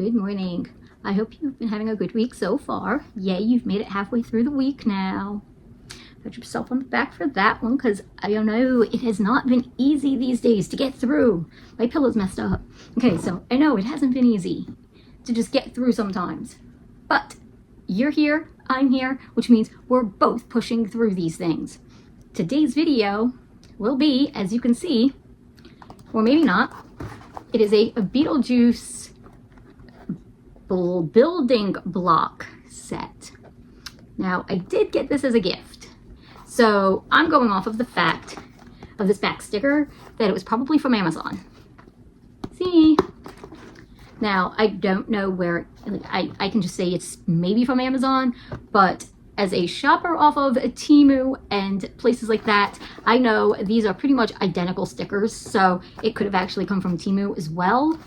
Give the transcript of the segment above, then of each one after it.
Good morning. I hope you've been having a good week so far. Yay, you've made it halfway through the week now. Pat yourself on the back for that one, because I don't know, it has not been easy these days to get through. My pillow's messed up. Okay, so I know it hasn't been easy to just get through sometimes. But you're here, I'm here, which means we're both pushing through these things. Today's video will be, as you can see, or maybe not, it is a Beetlejuice building block set. Now, I did get this as a gift, so I'm going off of the fact of this back sticker that it was probably from Amazon. See? Now, I don't know where, I can just say it's maybe from Amazon, but as a shopper off of Temu and places like that, I know these are pretty much identical stickers, so it could have actually come from Temu as well.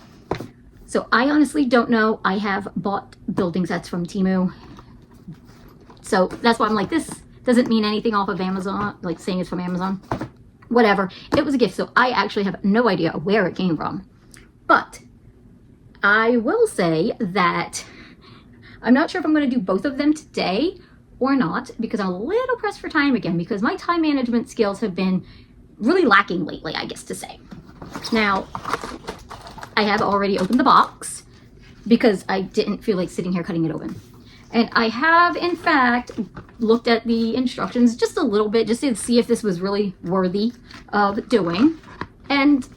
So I honestly don't know. I have bought building sets from Temu, so that's why I'm like, this doesn't mean anything off of Amazon, like saying it's from Amazon. Whatever. It was a gift, so I actually have no idea where it came from. But I will say that I'm not sure if I'm going to do both of them today or not, because I'm a little pressed for time again, because my time management skills have been really lacking lately, I guess to say. Now, I have already opened the box because I didn't feel like sitting here cutting it open. And I have, in fact, looked at the instructions just a little bit, just to see if this was really worthy of doing. And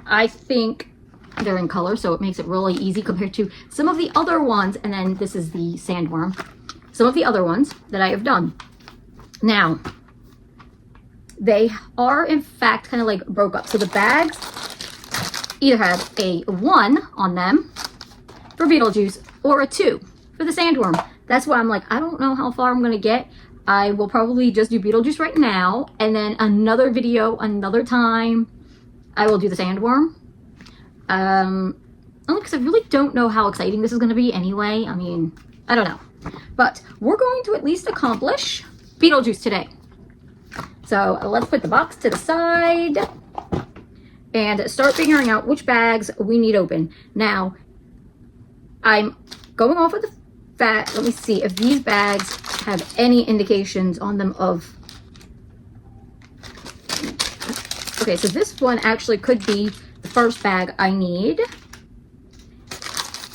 I think they're in color, so it makes it really easy compared to some of the other ones. And then this is the sandworm. Some of the other ones that I have done. Now, they are, in fact, kind of like broke up. So the bags either have a 1 on them for Beetlejuice or a 2 for the sandworm. That's why I'm like, I don't know how far I'm going to get. I will probably just do Beetlejuice right now, and then another video, another time, I will do the sandworm. Only because I really don't know how exciting this is going to be anyway. I mean, I don't know. But we're going to at least accomplish Beetlejuice today. So let's put the box to the side and start figuring out which bags we need open. Now, I'm going off of the fact, let me see if these bags have any indications on them of... Okay, so this one actually could be the first bag I need.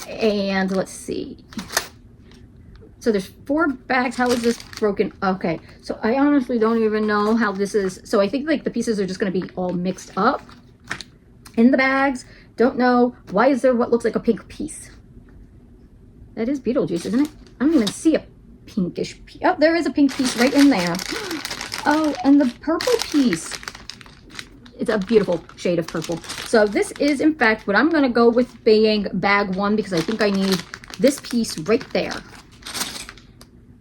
And let's see. So there's 4 bags. How is this broken? Okay, so I honestly don't even know how this is. So I think like the pieces are just going to be all mixed up in the bags. Don't know. Why is there what looks like a pink piece? That is Beetlejuice, isn't it? I don't even see a pinkish piece. Oh, there is a pink piece right in there. Oh, and the purple piece. It's a beautiful shade of purple. So this is, in fact, what I'm going to go with being bag 1, because I think I need this piece right there.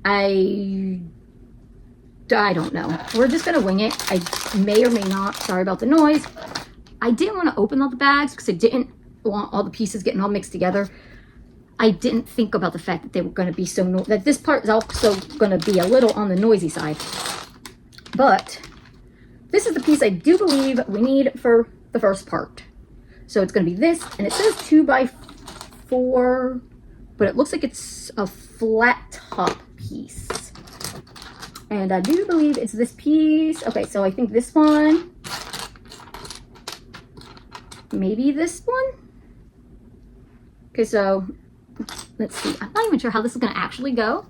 I don't know. We're just going to wing it. I may or may not. Sorry about the noise. I didn't want to open all the bags because I didn't want all the pieces getting all mixed together. I didn't think about the fact that they were going to be so that this part is also going to be a little on the noisy side. But this is the piece I do believe we need for the first part. So it's going to be this, and it says 2x4, but it looks like it's a flat top piece. And I do believe it's this piece. Okay, so I think this one, maybe this one. Okay, so let's see. I'm not even sure how this is going to actually go,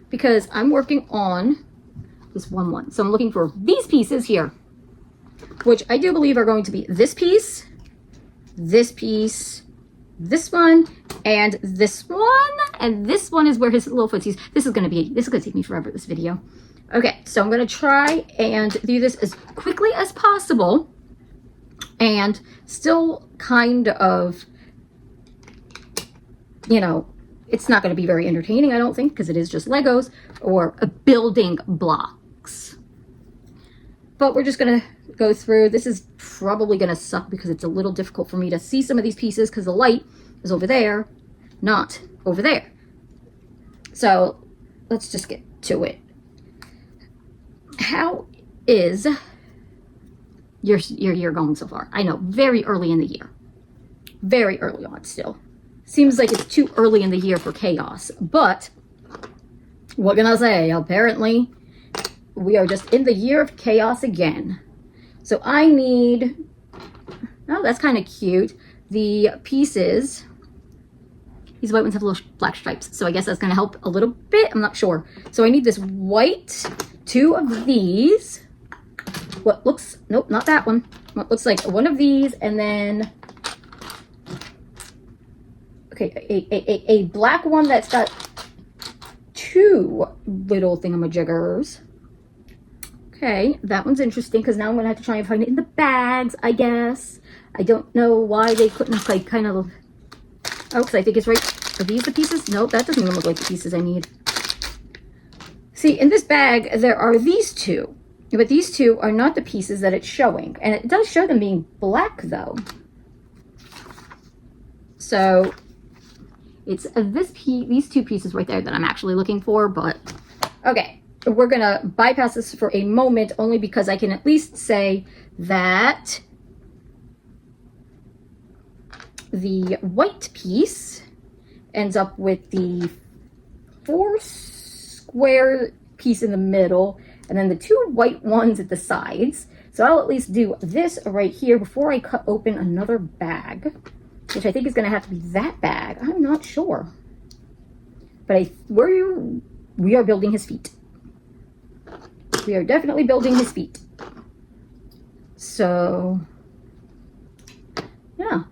because I'm working on this 1-1. So I'm looking for these pieces here, which I do believe are going to be this piece, this one, and this one. And this one is where his little footsies. This is going to take me forever, this video. Okay, so I'm going to try and do this as quickly as possible, and still kind of, you know, it's not going to be very entertaining, I don't think, because it is just Legos or building blocks. But we're just going to go through. This is probably going to suck because it's a little difficult for me to see some of these pieces because the light is over there, not over there. So let's just get to it. How is your year going so far? I know, very early in the year. Very early on still. seems like it's too early in the year for chaos. But what can I say? Apparently, we are just in the year of chaos again. So I need, oh, that's kind of cute. The pieces, these white ones have little black stripes. So I guess that's going to help a little bit. I'm not sure. So I need this white, 2 of these. What looks, nope, not that one. What looks like one of these, and then, okay, a black one that's got 2 little thingamajiggers. Okay, that one's interesting because now I'm going to have to try and find it in the bags, I guess. I don't know why they couldn't, like, kind of, oh, because I think it's right. Are these the pieces? Nope, that doesn't even look like the pieces I need. See, in this bag, there are these 2. But these 2 are not the pieces that it's showing. And it does show them being black, though. So, it's these 2 pieces right there that I'm actually looking for. But, okay. We're going to bypass this for a moment, only because I can at least say that the white piece ends up with the 4 square piece in the middle, and then the 2 white ones at the sides. So I'll at least do this right here before I cut open another bag, which I think is going to have to be that bag. I'm not sure. But we are building his feet. We are definitely building his feet. So, yeah.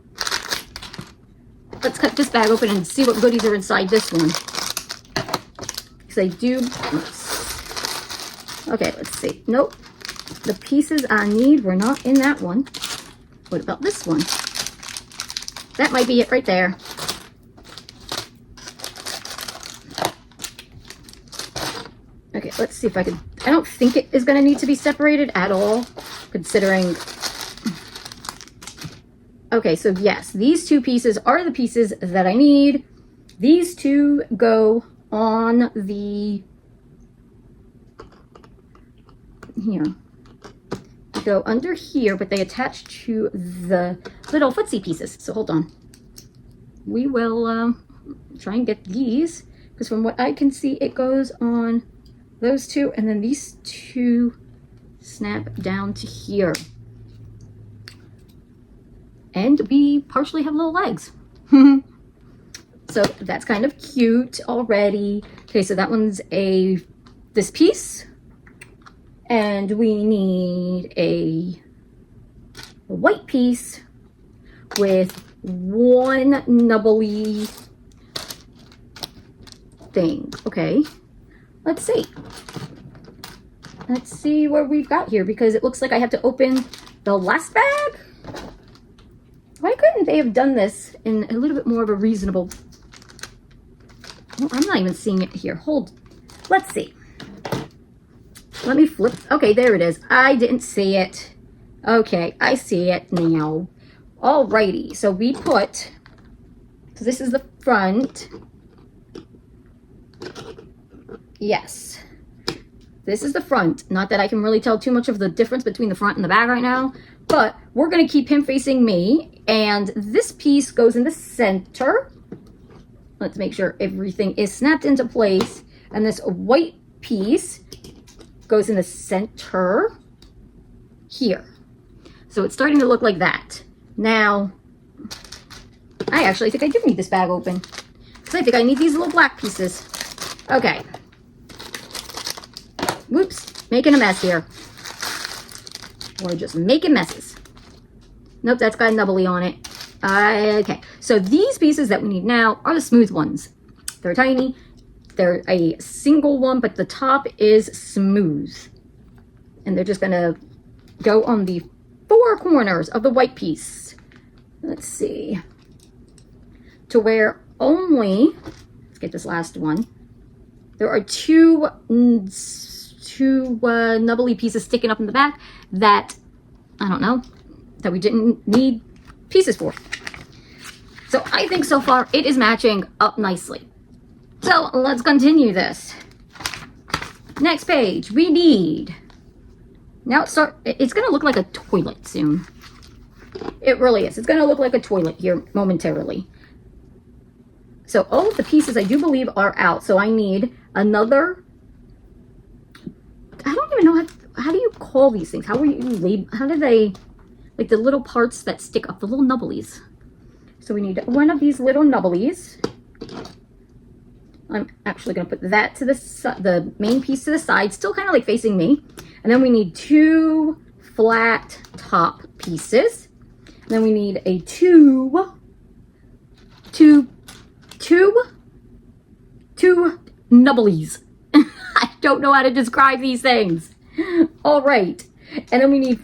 Let's cut this bag open and see what goodies are inside this one. Because I do... Okay, let's see. Nope. The pieces I need were not in that one. What about this one? That might be it right there. Okay, let's see if I can... I don't think it is going to need to be separated at all, considering... Okay, so yes, these 2 pieces are the pieces that I need. These 2 go on the... Here. They go under here, but they attach to the little footsie pieces. So hold on. We will try and get these, because from what I can see, it goes on those 2, and then these 2 snap down to here. And we partially have little legs. So that's kind of cute already. Okay, so that one's this piece. And we need a white piece with 1 nubbly thing. Okay, let's see. Let's see what we've got here, because it looks like I have to open the last bag. Why couldn't they have done this in a little bit more of a reasonable... Well, I'm not even seeing it here. Let's see. Let me flip. Okay, there it is. I didn't see it. Okay, I see it now. Alrighty, so we put... So this is the front. Yes. This is the front. Not that I can really tell too much of the difference between the front and the back right now. But we're going to keep him facing me. And this piece goes in the center. Let's make sure everything is snapped into place. And this white piece goes in the center here. So it's starting to look like that. Now, I actually think I do need this bag open, because I think I need these little black pieces. Okay. Whoops, making a mess here. We're just making messes. Nope, that's got a nubbly on it. Okay, so these pieces that we need now are the smooth ones. They're tiny. They're a single one, but the top is smooth. And they're just going to go on the 4 corners of the white piece. Let's see. To where only, let's get this last one. There are 2 nubbly pieces sticking up in the back that, I don't know, that we didn't need pieces for. So I think so far it is matching up nicely. So let's continue this. Next page, we need, now it's going to look like a toilet soon. It really is. It's going to look like a toilet here momentarily. So all of the pieces I do believe are out. So I need another, I don't even know how do you call these things? How do they, like the little parts that stick up, the little nubblies. So we need one of these little nubblies. I'm actually going to put that to the main piece to the side, still kind of like facing me. And then we need 2 flat top pieces. And then we need a two nubblies. I don't know how to describe these things. All right. And then we need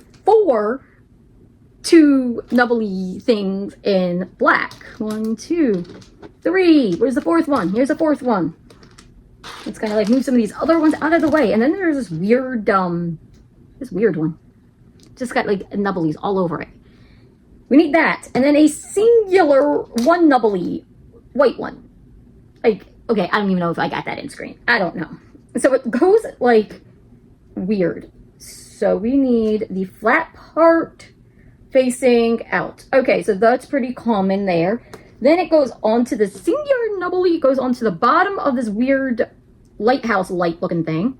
2 nubbly things in black. 1, 2, 3. Where's the 4th one? Here's the 4th one. Let's kind of like move some of these other ones out of the way. And then there's this weird one. Just got like nubblies all over it. We need that. And then a singular 1 nubbly white one. Like, okay, I don't even know if I got that in screen. I don't know. So it goes like weird. So we need the flat part facing out. Okay, so that's pretty common there. Then it goes onto the singular nubbly. It goes onto the bottom of this weird lighthouse light looking thing.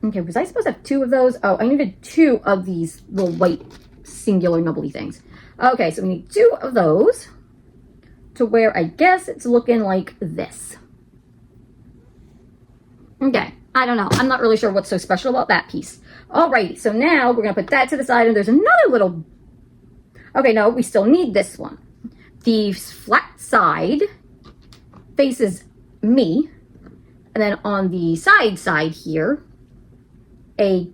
Okay, was I supposed to have 2 of those? Oh, I needed 2 of these little white singular nubbly things. Okay, so we need 2 of those to where I guess it's looking like this. Okay, I don't know. I'm not really sure what's so special about that piece. Alrighty, so now we're going to put that to the side, and there's another little... Okay, no, we still need this one. The flat side faces me, and then on the side here, a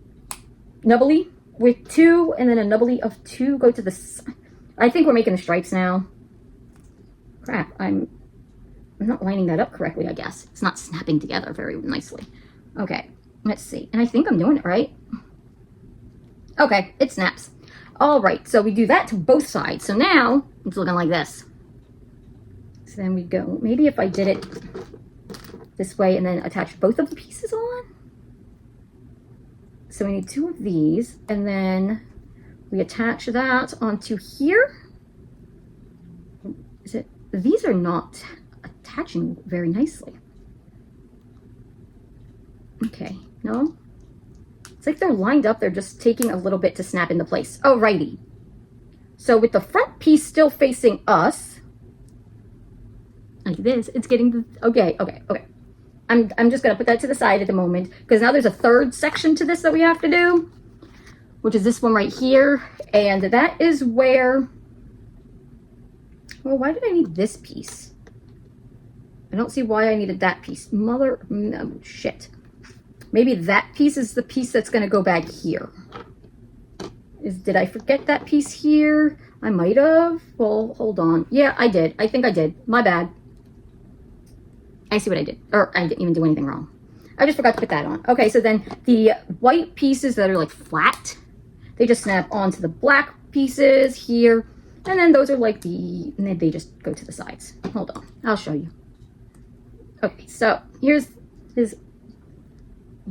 nubbly with 2, and then a nubbly of 2 go to the side. I think we're making the stripes now. Crap, I'm not lining that up correctly, I guess. It's not snapping together very nicely. Okay, let's see. And I think I'm doing it right. Okay, it snaps. All right, so we do that to both sides. So now it's looking like this. So then we go, maybe if I did it this way and then attach both of the pieces on. So we need 2 of these, and then we attach that onto here. Is it? These are not attaching very nicely. Okay, no? It's like they're lined up, they're just taking a little bit to snap into place. Alrighty. So with the front piece still facing us, like this, it's getting the, okay. I'm just gonna put that to the side at the moment, because now there's a 3rd section to this that we have to do, which is this one right here, and that is where, well, why did I need this piece? I don't see why I needed that piece. No, shit. Maybe that piece is the piece that's going to go back here. Did I forget that piece here? I might have. Well, hold on. Yeah, I did. I think I did. My bad. I see what I did. Or I didn't even do anything wrong. I just forgot to put that on. Okay, so then the white pieces that are like flat, they just snap onto the black pieces here. And then those are like and then they just go to the sides. Hold on. I'll show you. Okay, so here's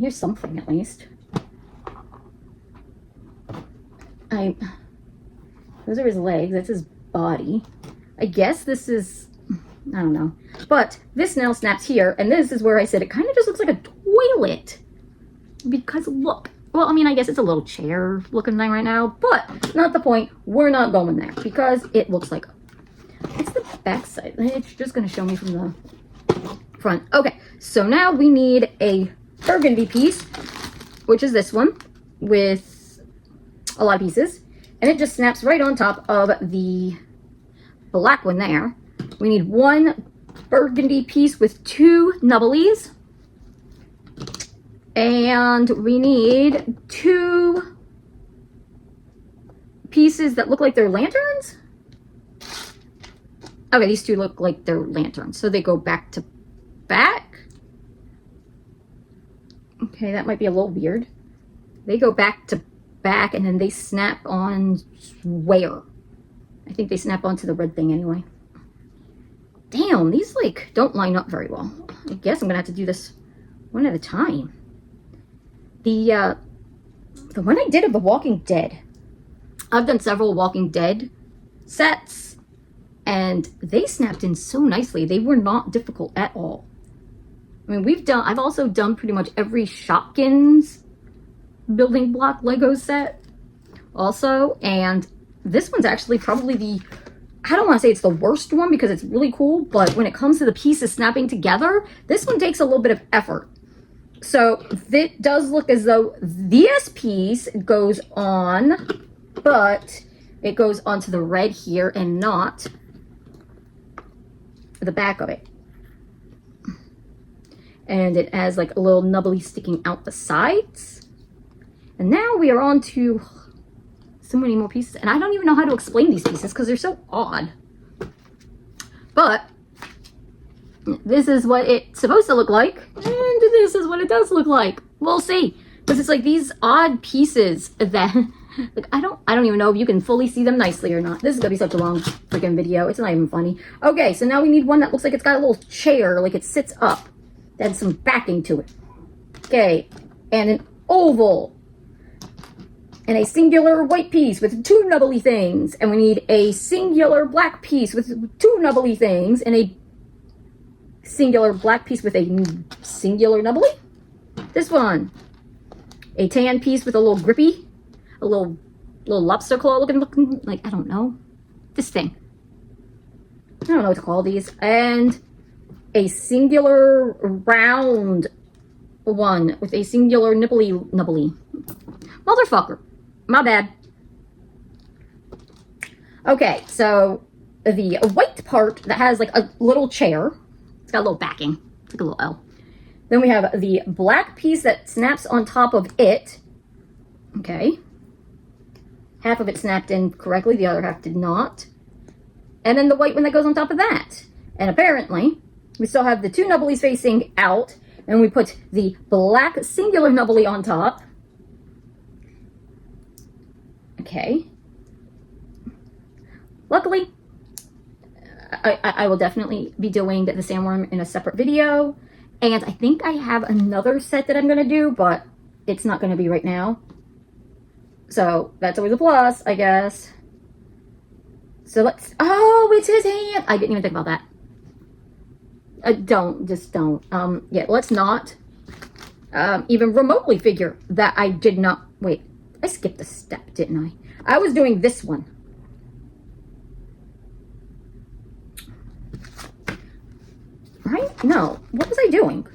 something at least. Those are his legs. That's his body. I guess this is, I don't know. But this now snaps here, and this is where I said it kind of just looks like a toilet. Because look. Well, I mean, I guess it's a little chair looking thing right now, but not the point. We're not going there because it looks like, it's the back side. It's just going to show me from the front. Okay, so now we need a burgundy piece, which is this one with a lot of pieces, and it just snaps right on top of the black one there. We need 1 burgundy piece with 2 nubblies, and we need 2 pieces that look like they're lanterns. Okay, these 2 look like they're lanterns, so they go back to back. Okay, that might be a little weird. They go back to back, and then they snap on where? I think they snap onto the red thing anyway. Damn, these like don't line up very well. I guess I'm gonna have to do this one at a time. The one I did of The Walking Dead. I've done several Walking Dead sets, and they snapped in so nicely. They were not difficult at all. I mean, I've also done pretty much every Shopkins building block Lego set also, and this one's actually probably I don't want to say it's the worst one because it's really cool, but when it comes to the pieces snapping together, this one takes a little bit of effort. So it does look as though this piece goes on, but it goes onto the red here and not the back of it. And it has like a little nubbly sticking out the sides. And now we are on to so many more pieces, and I don't even know how to explain these pieces because they're so odd. But this is what it's supposed to look like, and this is what it does look like. We'll see, because it's like these odd pieces that like I don't even know if you can fully see them nicely or not. This is gonna be such a long freaking video. It's not even funny. Okay, so now we need one that looks like it's got a little chair, like it sits up, that has some backing to it. Okay, and an oval. And a singular white piece with two nubbly things. And we need a singular black piece with two nubbly things. And a singular black piece with a singular nubbly. This one. A tan piece with a little grippy. A little lobster claw looking, like, I don't know. This thing. I don't know what to call these. And a singular round one with a singular nubbly. Motherfucker. My bad. Okay, so the white part that has like a little chair. It's got a little backing. It's like a little L. Then we have the black piece that snaps on top of it. Okay. Half of it snapped in correctly. The other half did not. And then the white one that goes on top of that. And apparently, we still have the two nubblies facing out. And we put the black singular nubbly on top. Okay. Luckily, I will definitely be doing the sandworm in a separate video. And I think I have another set that I'm going to do, but it's not going to be right now. So that's always a plus, I guess. So let's... Oh, it's his hand! I didn't even think about that. Just don't. Yeah, let's not even remotely figure that I did not... Wait. I skipped a step, didn't I? I was doing this one. Right? No. What was I doing?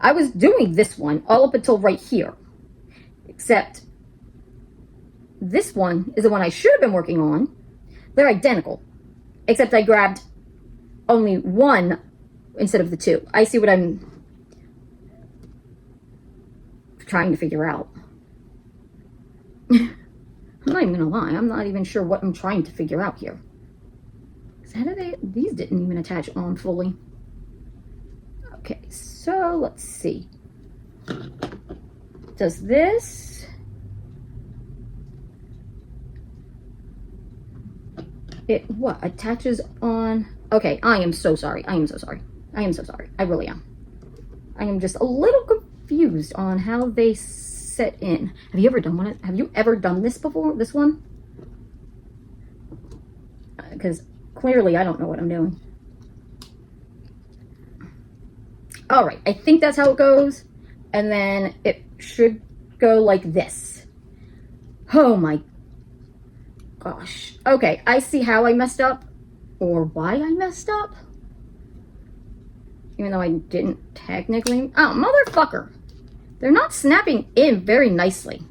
I was doing this one all up until right here. Except this one is the one I should have been working on. They're identical. Except I grabbed only one instead of the two. I see what I'm trying to figure out. I'm not even gonna lie, I'm not even sure what I'm trying to figure out here. These didn't even attach on fully. Okay, so let's see. Does this... It what? Attaches on... Okay, I am so sorry. I am so sorry. I am so sorry. I really am. I am just a little confused on how they set in. Have you ever done one? Have you ever done this before? This one? Because clearly I don't know what I'm doing. All right, I think that's how it goes. And then it should go like this. Oh my gosh. Okay, I see how I messed up, or why I messed up. Even though I didn't technically. Oh, motherfucker. They're not snapping in very nicely.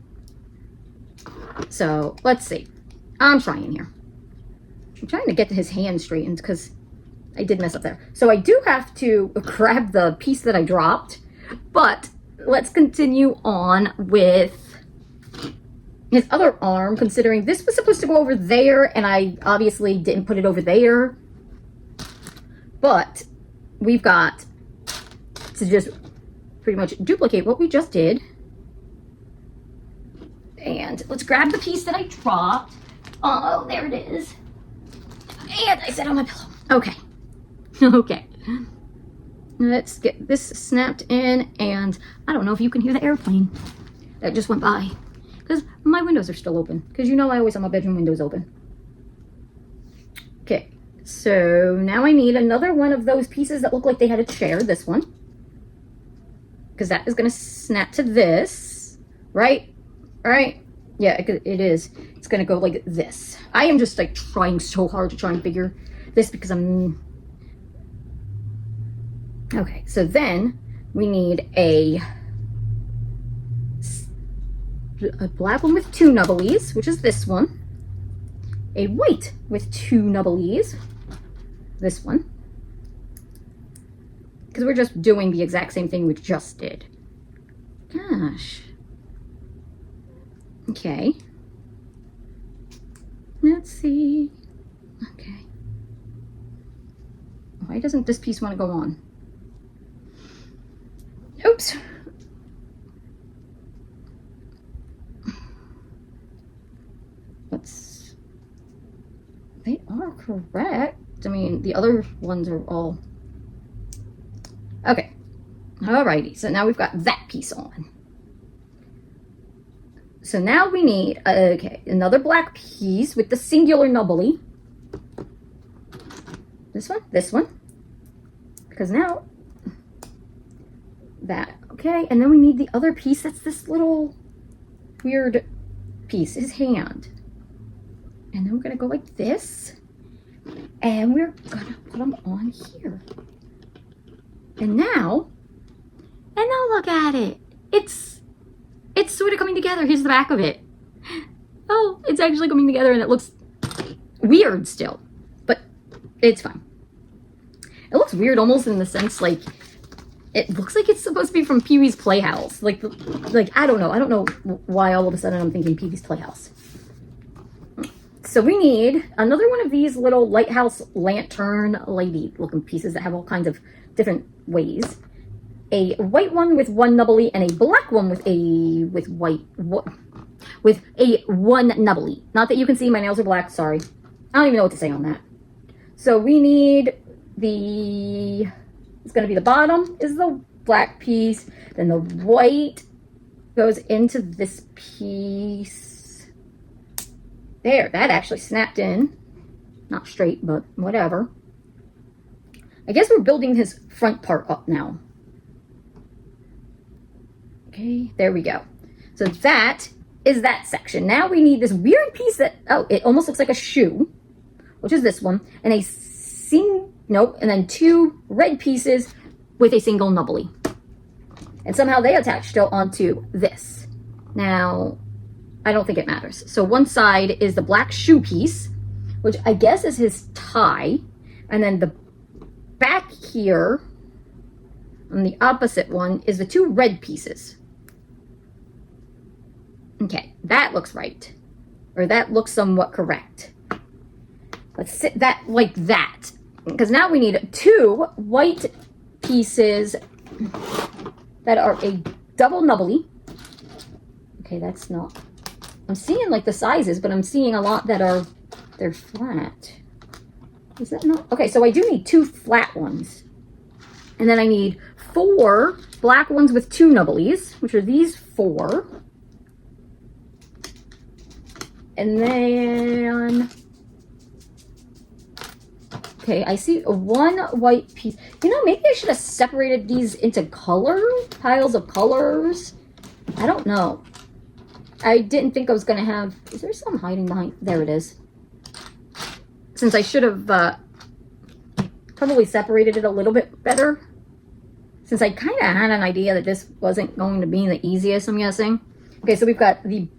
So, let's see. I'm trying here. I'm trying to get his hand straightened because I did mess up there. So I do have to grab the piece that I dropped, but let's continue on with his other arm, considering this was supposed to go over there, and I obviously didn't put it over there. But we've got to just pretty much duplicate what we just did. And let's grab the piece that I dropped. Oh, there it is. And I set on my pillow. Okay. Okay. Let's get this snapped in, and I don't know if you can hear the airplane that just went by, because my windows are still open, because you know I always have my bedroom windows open. Okay, So now I need another one of those pieces that look like they had a chair, this one. Because that is going to snap to this, right? Right? Yeah, it is. It's going to go like this. I am just like trying so hard to try and figure this because I'm... Okay, so then we need a black one with 2 nubblies, which is this one. A white with 2 nubblies, this one. Because we're just doing the exact same thing we just did. Gosh. Okay. Let's see. Okay. Why doesn't this piece want to go on? Oops. They are correct. I mean, the other ones are all... Okay. Alrighty. So now we've got that piece on. So now we need, okay, another black piece with the singular nubbly. This one. Because now, that, okay. And then we need the other piece. That's this little weird piece, his hand. And then we're going to go like this. And we're going to put them on here. And now look at it. It's sort of coming together. Here's the back of it. Oh, it's actually coming together and it looks weird still. But it's fine. It looks weird almost in the sense like it looks like it's supposed to be from Pee-wee's Playhouse. Like I don't know. I don't know why all of a sudden I'm thinking Pee-wee's Playhouse. So we need another one of these little lighthouse lantern lady looking pieces that have all kinds of different ways. A white one with 1 nubbly and a black one with a one nubbly. Not that you can see, my nails are black, sorry. I don't even know what to say on that. So we need it's going to be the bottom is the black piece, then the white goes into this piece. There, that actually snapped in. Not straight, but whatever. I guess we're building his front part up now. Okay, there we go. So that is that section. Now we need this weird piece that, oh, it almost looks like a shoe, which is this one, and and then 2 red pieces with a single nubbly. And somehow they attach still onto this. Now, I don't think it matters. So one side is the black shoe piece, which I guess is his tie, and then the back here on the opposite one is the 2 red pieces. Okay, that looks right. Or that looks somewhat correct. Let's sit that like that. Because now we need 2 white pieces that are a double nubbly. Okay, that's not... I'm seeing like the sizes, but I'm seeing a lot that are... They're flat. Is that not... Okay, so I do need 2 flat ones. And then I need 4 black ones with 2 nubblies, which are these 4. And then... Okay, I see 1 white piece. You know, maybe I should have separated these into piles of colors. I don't know. I didn't think I was going to have... Is there some hiding behind? There it is. Since I should have probably separated it a little bit better. Since I kind of had an idea that this wasn't going to be the easiest, I'm guessing. Okay, so we've got the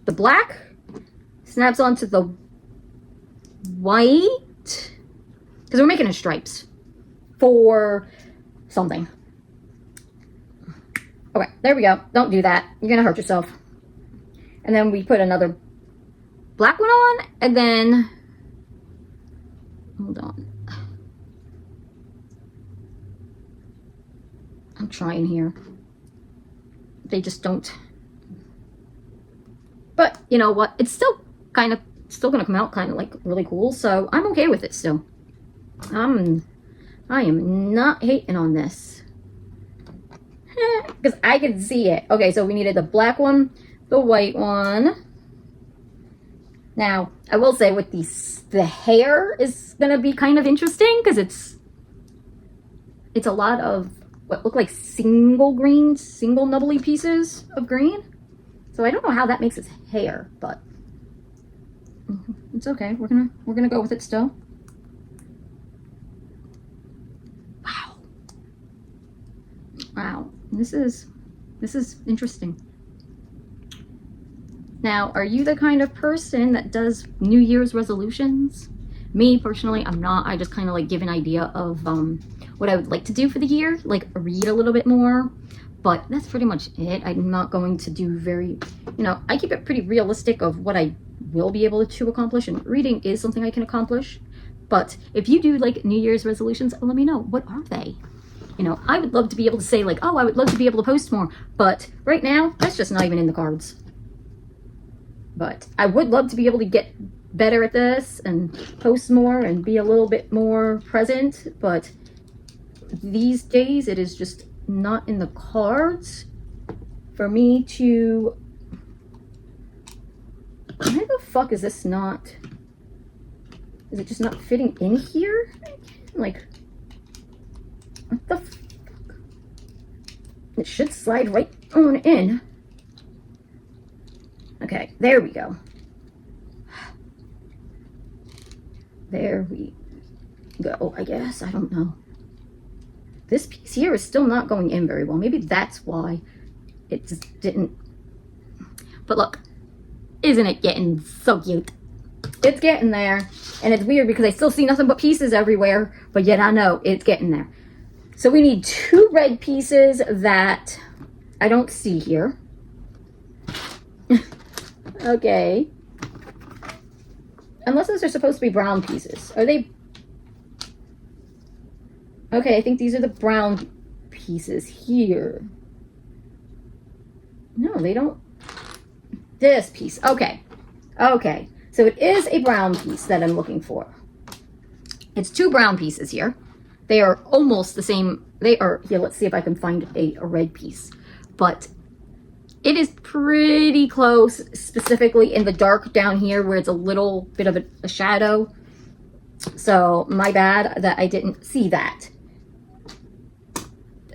black snaps onto the white. Because we're making it stripes for something. Okay, there we go. Don't do that. You're going to hurt yourself. And then we put another black one on, and then... Hold on. I'm trying here. They just don't... But, you know what? It's still going to come out kind of like really cool, so I'm okay with it still. I am not hating on this. Because I can see it. Okay, so we needed the black one, the white one, Now, I will say with the hair is going to be kind of interesting because it's a lot of what look like single nubbly pieces of green. So I don't know how that makes his hair, but it's okay. We're gonna go with it still. Wow. Wow. This is interesting. Now, are you the kind of person that does New Year's resolutions? Me, personally, I'm not. I just kind of like give an idea of what I would like to do for the year, like read a little bit more, but that's pretty much it. I'm not going to do very, I keep it pretty realistic of what I will be able to accomplish, and reading is something I can accomplish. But if you do like New Year's resolutions, let me know. What are they? I would love to be able to say like, oh, I would love to be able to post more, but right now, that's just not even in the cards. But I would love to be able to get better at this and post more and be a little bit more present. But these days, it is just not in the cards for me to... Why the fuck is this not... Is it just not fitting in here? Like, what the fuck? It should slide right on in. Okay, there we go. There we go, I guess. I don't know. This piece here is still not going in very well. Maybe that's why it just didn't. But look, isn't it getting so cute? It's getting there. And it's weird because I still see nothing but pieces everywhere. But yet I know it's getting there. So we need 2 red pieces that I don't see here. Okay. Unless those are supposed to be brown pieces. Are they? Okay, I think these are the brown pieces here. No, they don't. This piece. Okay. Okay. So it is a brown piece that I'm looking for. It's 2 brown pieces here. They are almost the same. They are, here, let's see if I can find a red piece. But it is pretty close, specifically in the dark down here where it's a little bit of a shadow. So my bad that I didn't see that.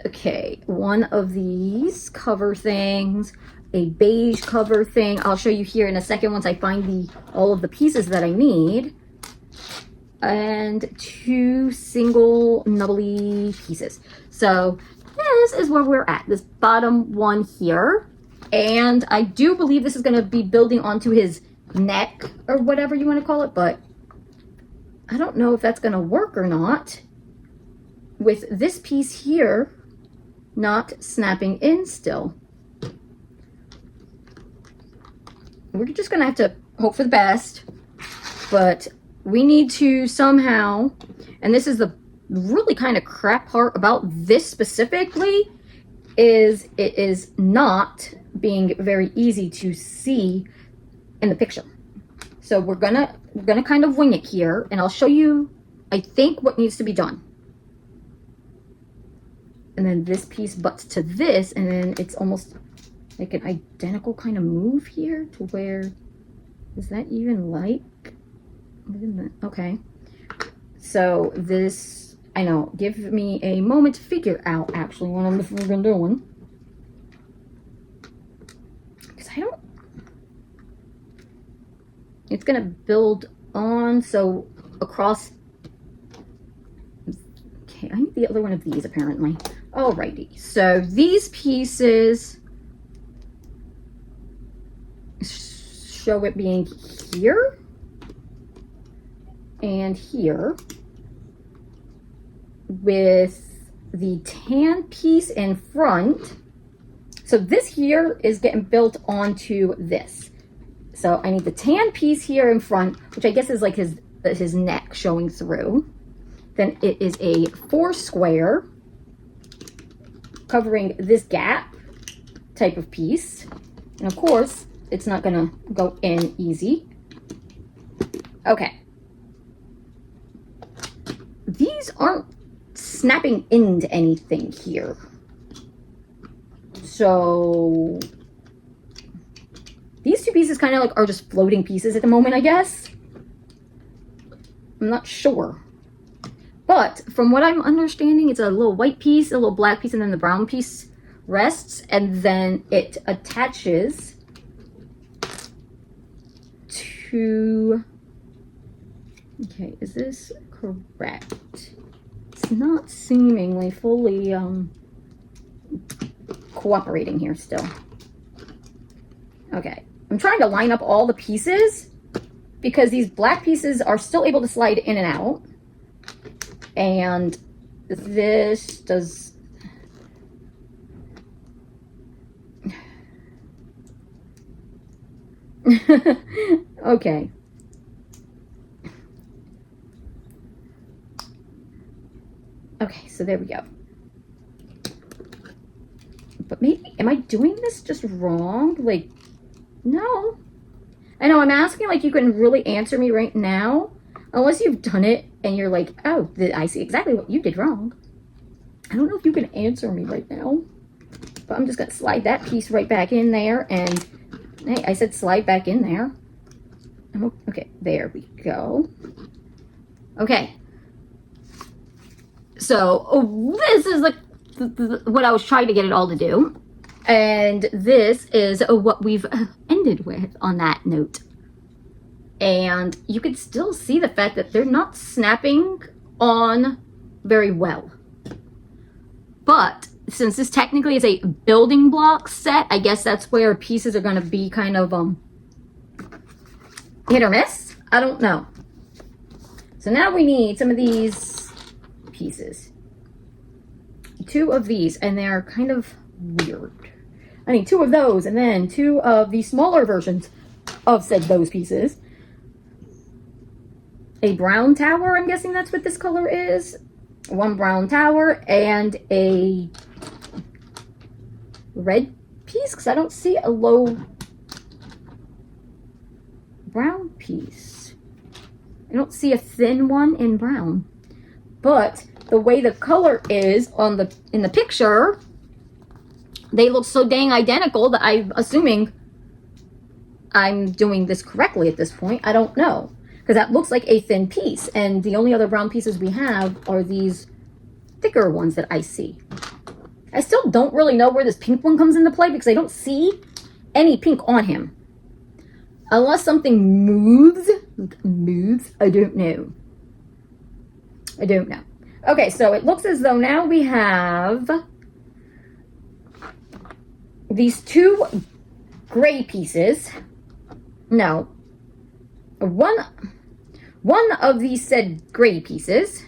Okay, one of these cover things, a beige cover thing. I'll show you here in a second once I find all of the pieces that I need. And 2 single nubbly pieces. So this is where we're at, this bottom one here. And I do believe this is going to be building onto his neck or whatever you want to call it, but I don't know if that's going to work or not with this piece here not snapping in still. We're just going to have to hope for the best, but we need to somehow, and this is the really kind of crap part about this specifically, is it is not being very easy to see in the picture. So we're gonna kind of wing it here, and I'll show you, I think, what needs to be done. And then this piece butts to this, and then it's almost like an identical kind of move here to where, is that even like, okay. So this, I know, give me a moment to figure out actually what I'm freaking doing. It's gonna build on, so across. Okay, I need the other one of these apparently. Alrighty, so these pieces show it being here and here, with the tan piece in front. So this here is getting built onto this. So I need the tan piece here in front, which I guess is like his neck showing through. Then it is a 4 square covering this gap type of piece. And of course, it's not gonna go in easy. Okay. These aren't snapping into anything here. So These two pieces kind of like are just floating pieces at the moment, I guess. I'm not sure. But from what I'm understanding, it's a little white piece, a little black piece, and then the brown piece rests, and then it attaches to... Okay, is this correct? It's not seemingly fully cooperating here still. Okay, I'm trying to line up all the pieces because these black pieces are still able to slide in and out. And this does... Okay. Okay, so there we go. But maybe, am I doing this just wrong? Like, no. I know, I'm asking like you can really answer me right now. Unless you've done it and you're like, oh, I see exactly what you did wrong. I don't know if you can answer me right now. But I'm just going to slide that piece right back in there. And, hey, I said slide back in there. Okay, there we go. Okay. So, this is what I was trying to get it all to do. And this is what we've ended with on that note. And you can still see the fact that they're not snapping on very well. But since this technically is a building block set, I guess that's where pieces are going to be kind of hit or miss. I don't know. So now we need some of these pieces. 2 of these, and they're kind of weird. I need 2 of those, and then 2 of the smaller versions of those pieces. A brown tower, I'm guessing that's what this color is. 1 brown tower and a red piece, because I don't see a low brown piece. I don't see a thin one in brown. But the way the color is in the picture, they look so dang identical that I'm assuming I'm doing this correctly at this point. I don't know. Because that looks like a thin piece. And the only other brown pieces we have are these thicker ones that I see. I still don't really know where this pink one comes into play because I don't see any pink on him. Unless something moves. I don't know. I don't know. Okay, so it looks as though now we have these 2 gray pieces. No. One of these said gray pieces.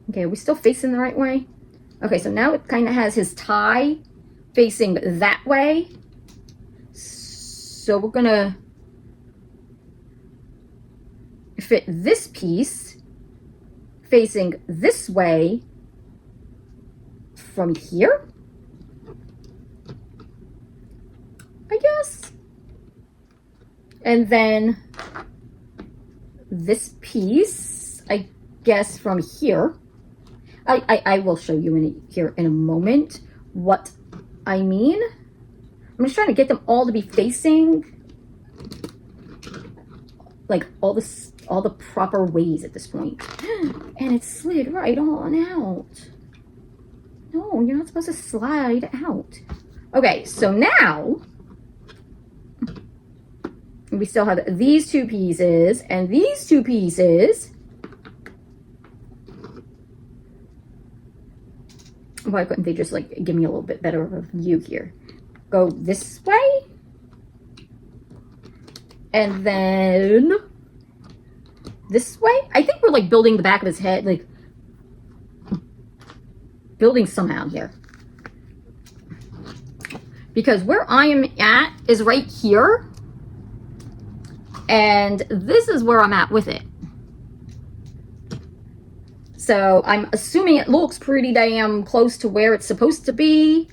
Okay, are we still facing the right way? Okay, so now it kind of has his tie facing that way. So we're going to fit this piece facing this way from here, I guess. And then this piece, I guess, from here. I will show you here in a moment what I mean. I'm just trying to get them all to be facing like all the proper ways at this point. And it slid right on out. No, you're not supposed to slide out. Okay, so now we still have these 2 pieces and these 2 pieces. Why couldn't they just like give me a little bit better of a view here? Go this way. And then this way. I think we're like building the back of his head, like building somehow here. Because where I am at is right here. And this is where I'm at with it. So I'm assuming it looks pretty damn close to where it's supposed to be.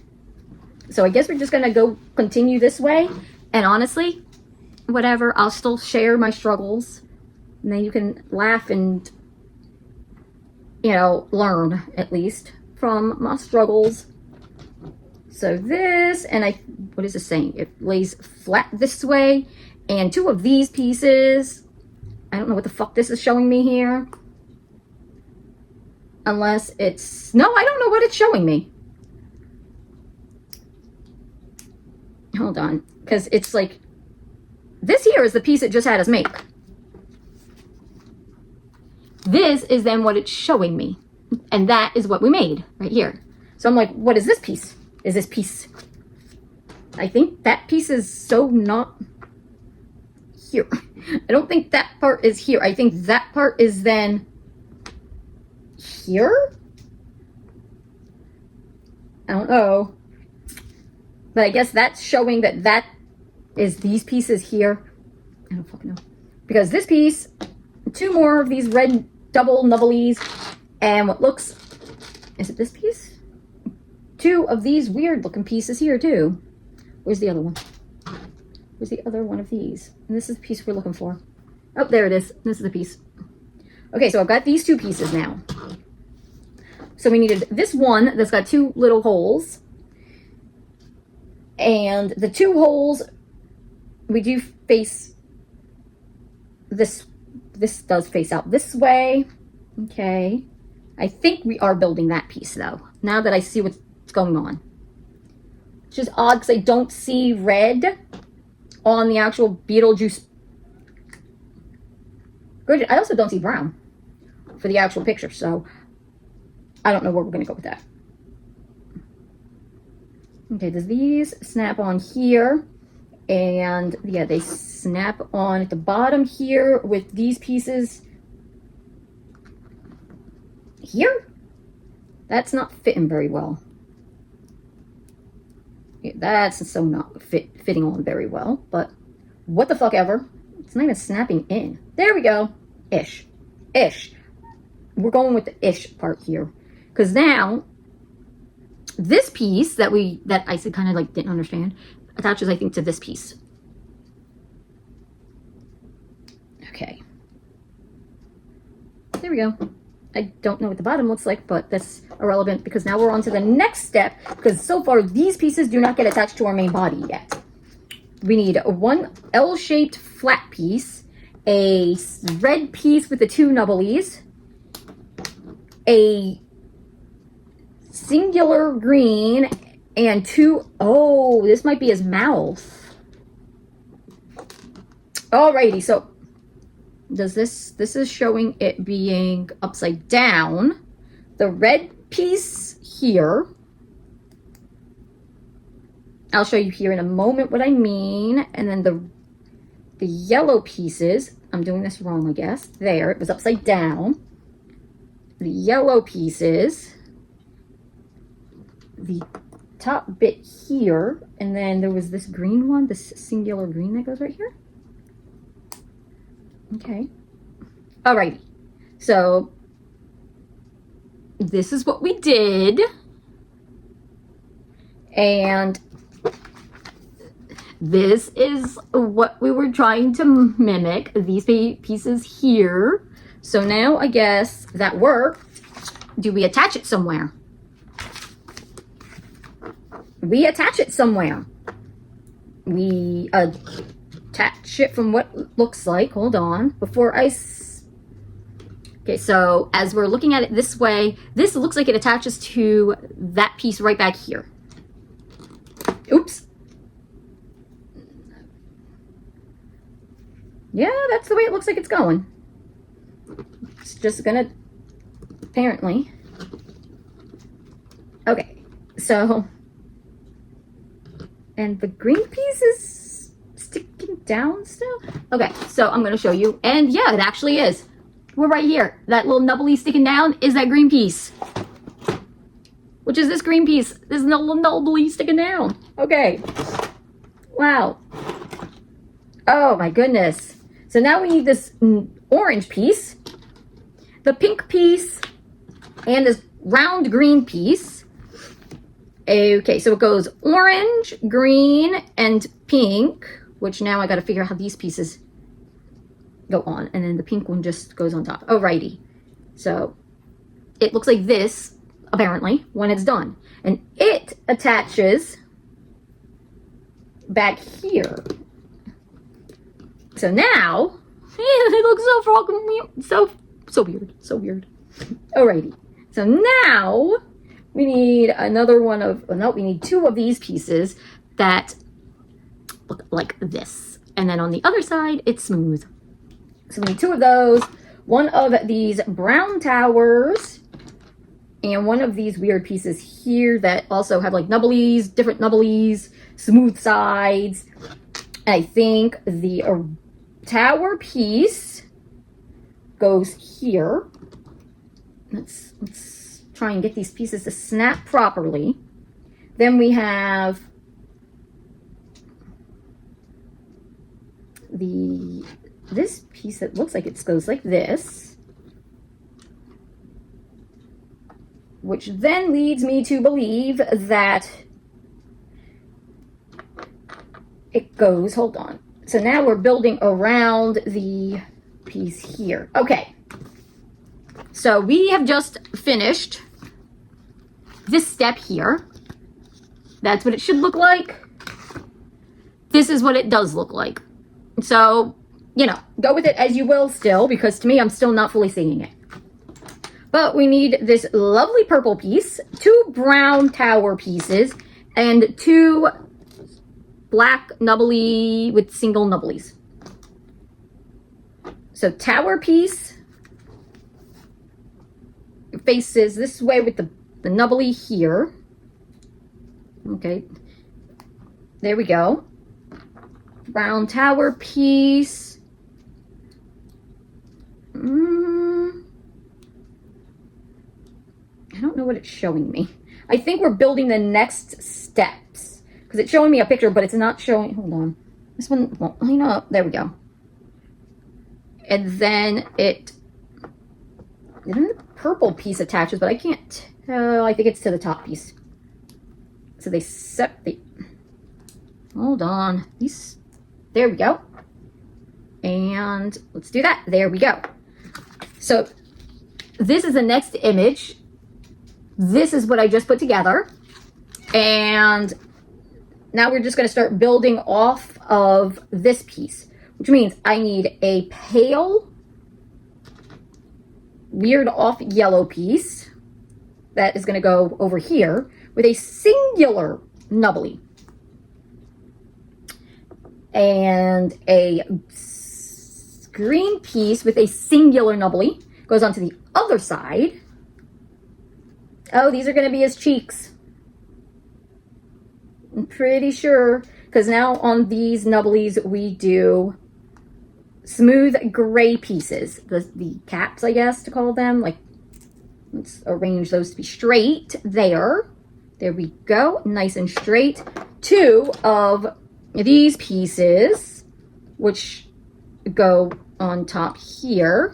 So I guess we're just going to go continue this way. And honestly, whatever, I'll still share my struggles. And then you can laugh and, you know, learn at least from my struggles. So this, and what is this saying? It lays flat this way, and two of these pieces, I don't know what the fuck this is showing me here. Unless it's, no, I don't know what it's showing me. Hold on, because it's like, this here is the piece it just had us make. This is then what it's showing me. And that is what we made right here. So I'm like, what is this piece? Is this piece? I think that piece is so not here. I don't think that part is here. I think that part is then here? I don't know. But I guess that's showing that that is these pieces here. I don't fucking know. Because this piece, two more of these red double nubbleies, and what looks, is it this piece? Two of these weird looking pieces here too. Where's the other one? Where's the other one of these? And this is the piece we're looking for. Oh, there it is. This is the piece. Okay, so I've got these two pieces now. So we needed this one that's got two little holes. And the two holes, we do face this. This does face out this way. Okay. I think we are building that piece though, now that I see what's going on. Which is odd because I don't see red on the actual Beetlejuice. Good. I also don't see brown for the actual picture, so I don't know where we're going to go with that. Okay, does these snap on here? And yeah, they snap on at the bottom here with these pieces here. That's not fitting very well. Yeah, that's so not fitting on very well, but what the fuck ever. It's not even snapping in. There we go. Ish. Ish. We're going with the ish part here. Because now, this piece that I said kind of like didn't understand, attaches, I think, to this piece. Okay. There we go. I don't know what the bottom looks like, but that's irrelevant because now we're on to the next step, because so far these pieces do not get attached to our main body yet. We need one L-shaped flat piece, a red piece with the two nubbleies, a singular green, and two, oh, this might be his mouth. Alrighty, so does this is showing it being upside down. The red piece here, I'll show you here in a moment what I mean. And then the yellow pieces, I'm doing this wrong, I guess. There, it was upside down. The yellow pieces, the top bit here, and then there was this green one, this singular green that goes right here. Okay. Alrighty. So this is what we did. And this is what we were trying to mimic, these pieces here. So now I guess that worked. Do we attach it somewhere? We attach it somewhere. We attach it from what looks like, hold on, before okay, so as we're looking at it this way, this looks like it attaches to that piece right back here. Oops. Yeah, that's the way it looks like it's going. It's just gonna, apparently. Okay, so, and the green piece is sticking down still? Okay, so I'm gonna show you, and yeah, it actually is. We're right here. That little nubbly sticking down is that green piece. Which is this green piece. This little nubbly sticking down. Okay. Wow. Oh my goodness. So now we need this orange piece, the pink piece, and this round green piece. Okay, so it goes orange, green, and pink, which now I got to figure out how these pieces go on, and then the pink one just goes on top. Alrighty. So it looks like this. apparently, when it's done. And it attaches back here. So now, it looks so fucking weird. So weird. So weird. Alrighty. So now, we need another one of, well, no, we need two of these pieces that look like this. And then on the other side, it's smooth. So we need two of those. One of these brown towers. And one of these weird pieces here that also have like nubblies, different nubblies, smooth sides. And I think the tower piece goes here. Let's try and get these pieces to snap properly. Then we have this piece that looks like it goes like this, which then leads me to believe that it goes, hold on. So now we're building around the piece here. Okay. So we have just finished this step here. That's what it should look like. This is what it does look like. So, you know, go with it as you will still, because to me, I'm still not fully seeing it. But we need this lovely purple piece, two brown tower pieces, and two black nubbly with single nubblies. So tower piece faces this way with the nubbly here. Okay, there we go. Brown tower piece. I don't know what it's showing me. I think we're building the next steps because it's showing me a picture, but it's not showing. Hold on. This one won't line up. There we go. And then then the purple piece attaches, but I can't tell. I think it's to the top piece. So they hold on. There we go. And let's do that. There we go. So this is the next image. This is what I just put together. And now we're just going to start building off of this piece, which means I need a pale, weird off yellow piece that is going to go over here with a singular nubbly. And a green piece with a singular nubbly goes onto the other side. Oh, these are going to be his cheeks. I'm pretty sure, because now on these nubblies we do smooth gray pieces. The caps, I guess, to call them. Like, let's arrange those to be straight there. There we go. Nice and straight. Two of these pieces, which go on top here.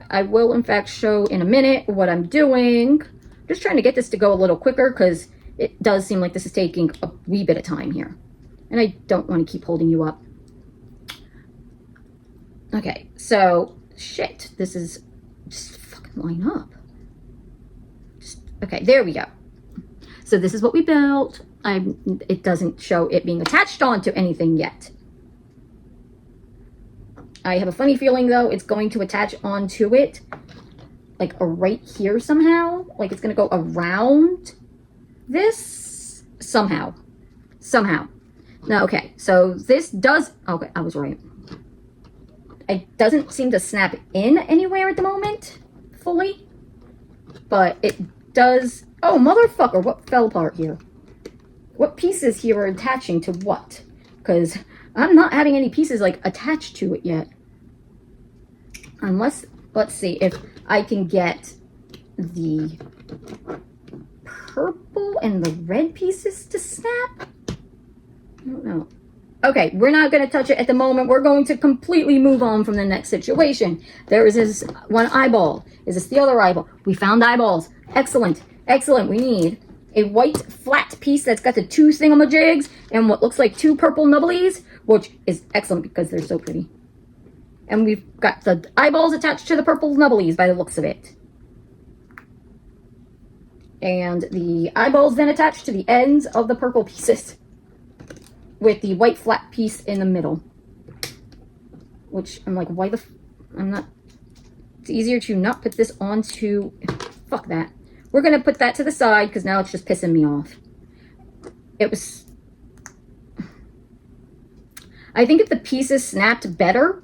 I will, in fact, show in a minute what I'm doing. Just trying to get this to go a little quicker because it does seem like this is taking a wee bit of time here. And I don't want to keep holding you up. Okay, so, shit, this is just fucking line up. Okay, there we go. So this is what we built. It doesn't show it being attached onto anything yet. I have a funny feeling, though, it's going to attach onto it, like right here somehow. Like it's going to go around this somehow. Now, okay, so this does, okay, I was right. It doesn't seem to snap in anywhere at the moment, fully. But it does, oh, motherfucker, what fell apart here? What pieces here are attaching to what? Because I'm not having any pieces, like, attached to it yet. Unless, let's see if I can get the purple and the red pieces to snap. I don't know. Okay, we're not going to touch it at the moment. We're going to completely move on from the next situation. There is this one eyeball. Is this the other eyeball? We found eyeballs. Excellent. Excellent. We need a white flat piece that's got the two thingamajigs and what looks like two purple nubblies, which is excellent because they're so pretty. And we've got the eyeballs attached to the purple nubblies by the looks of it. And the eyeballs then attached to the ends of the purple pieces with the white flat piece in the middle. Which I'm like, why the I'm not... It's easier to not put this onto... Fuck that. We're going to put that to the side because now it's just pissing me off. It was... I think if the pieces snapped better,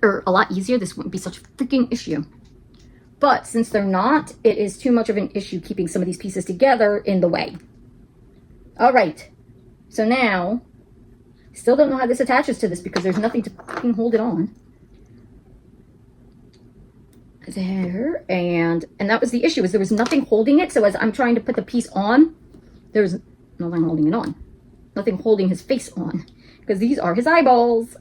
or a lot easier, this wouldn't be such a freaking issue. But since they're not, it is too much of an issue keeping some of these pieces together in the way. All right. So now, still don't know how this attaches to this because there's nothing to fucking hold it on. There, and that was the issue, is there was nothing holding it. So as I'm trying to put the piece on, there's nothing holding it on. Nothing holding his face on. Because these are his eyeballs.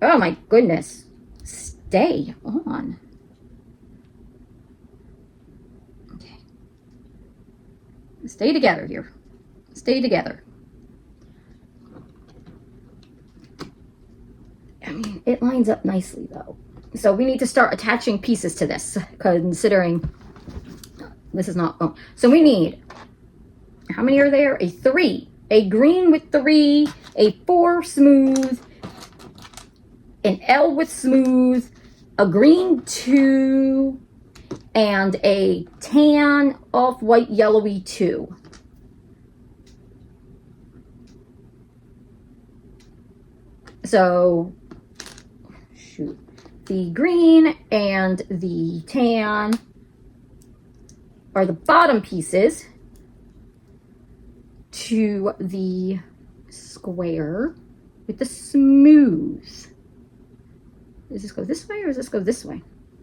Oh my goodness. Stay on. Okay. Stay together here. Stay together. I mean, it lines up nicely though. So we need to start attaching pieces to this, considering this is not... Oh. So we need... How many are there? A 3. A green with 3, a 4 smooth, an L with smooth, a green 2, and a tan off-white yellowy 2. So, shoot. The green and the tan are the bottom pieces to the square with the smooth. Does this go this way or does this go this way?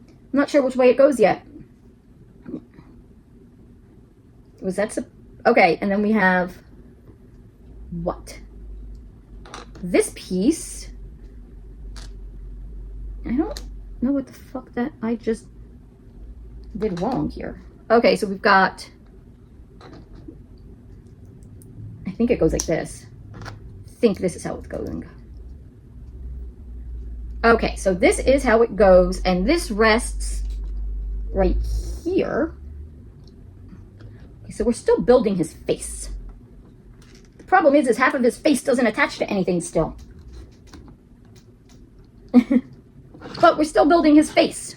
I'm not sure which way it goes yet. Was that... Okay, and then we have... What? This piece... I don't know what the fuck that I just did wrong here. Okay, so we've got... I think it goes like this. I think this is how it's going. Okay, so this is how it goes, and this rests right here. Okay, so we're still building his face. The problem is half of his face doesn't attach to anything still. But we're still building his face.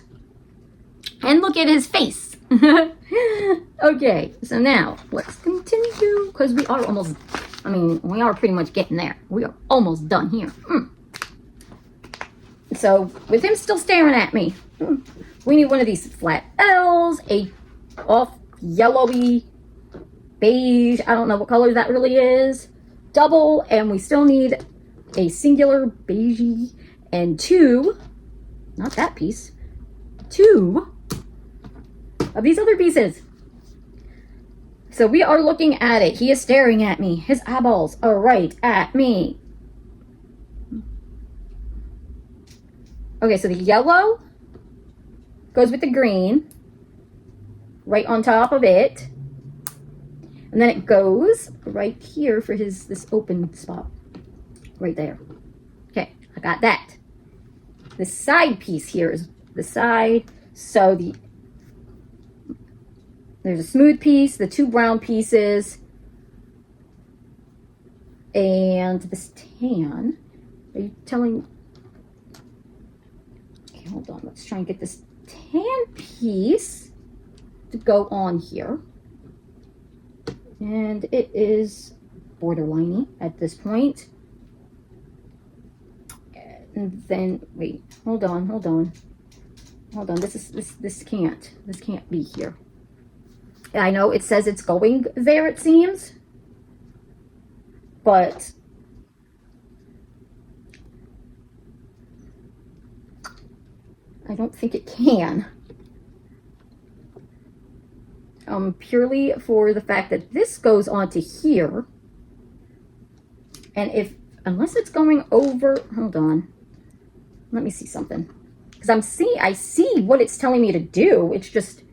And look at his face. Okay, so now let's continue because we are almost, I mean, we are pretty much getting there. We are almost done here. So with him still staring at me, we need one of these flat L's, a off yellowy beige, I don't know what color that really is, double, and we still need a singular beige and 2, not that piece, 2 of these other pieces. So we are looking at it. He is staring at me. His eyeballs are right at me. Okay, so the yellow goes with the green right on top of it. And then it goes right here for this open spot. Right there. Okay, I got that. The side piece here is the side. So there's a smooth piece, the 2 brown pieces, and this tan. Are you telling... Okay, hold on. Let's try and get this tan piece to go on here. And it is borderliney at this point. And then, wait, hold on. This can't be here. I know it says it's going there, it seems, but I don't think it can. Purely for the fact that this goes on to here, and unless it's going over, hold on, let me see something, because I see what it's telling me to do. It's just,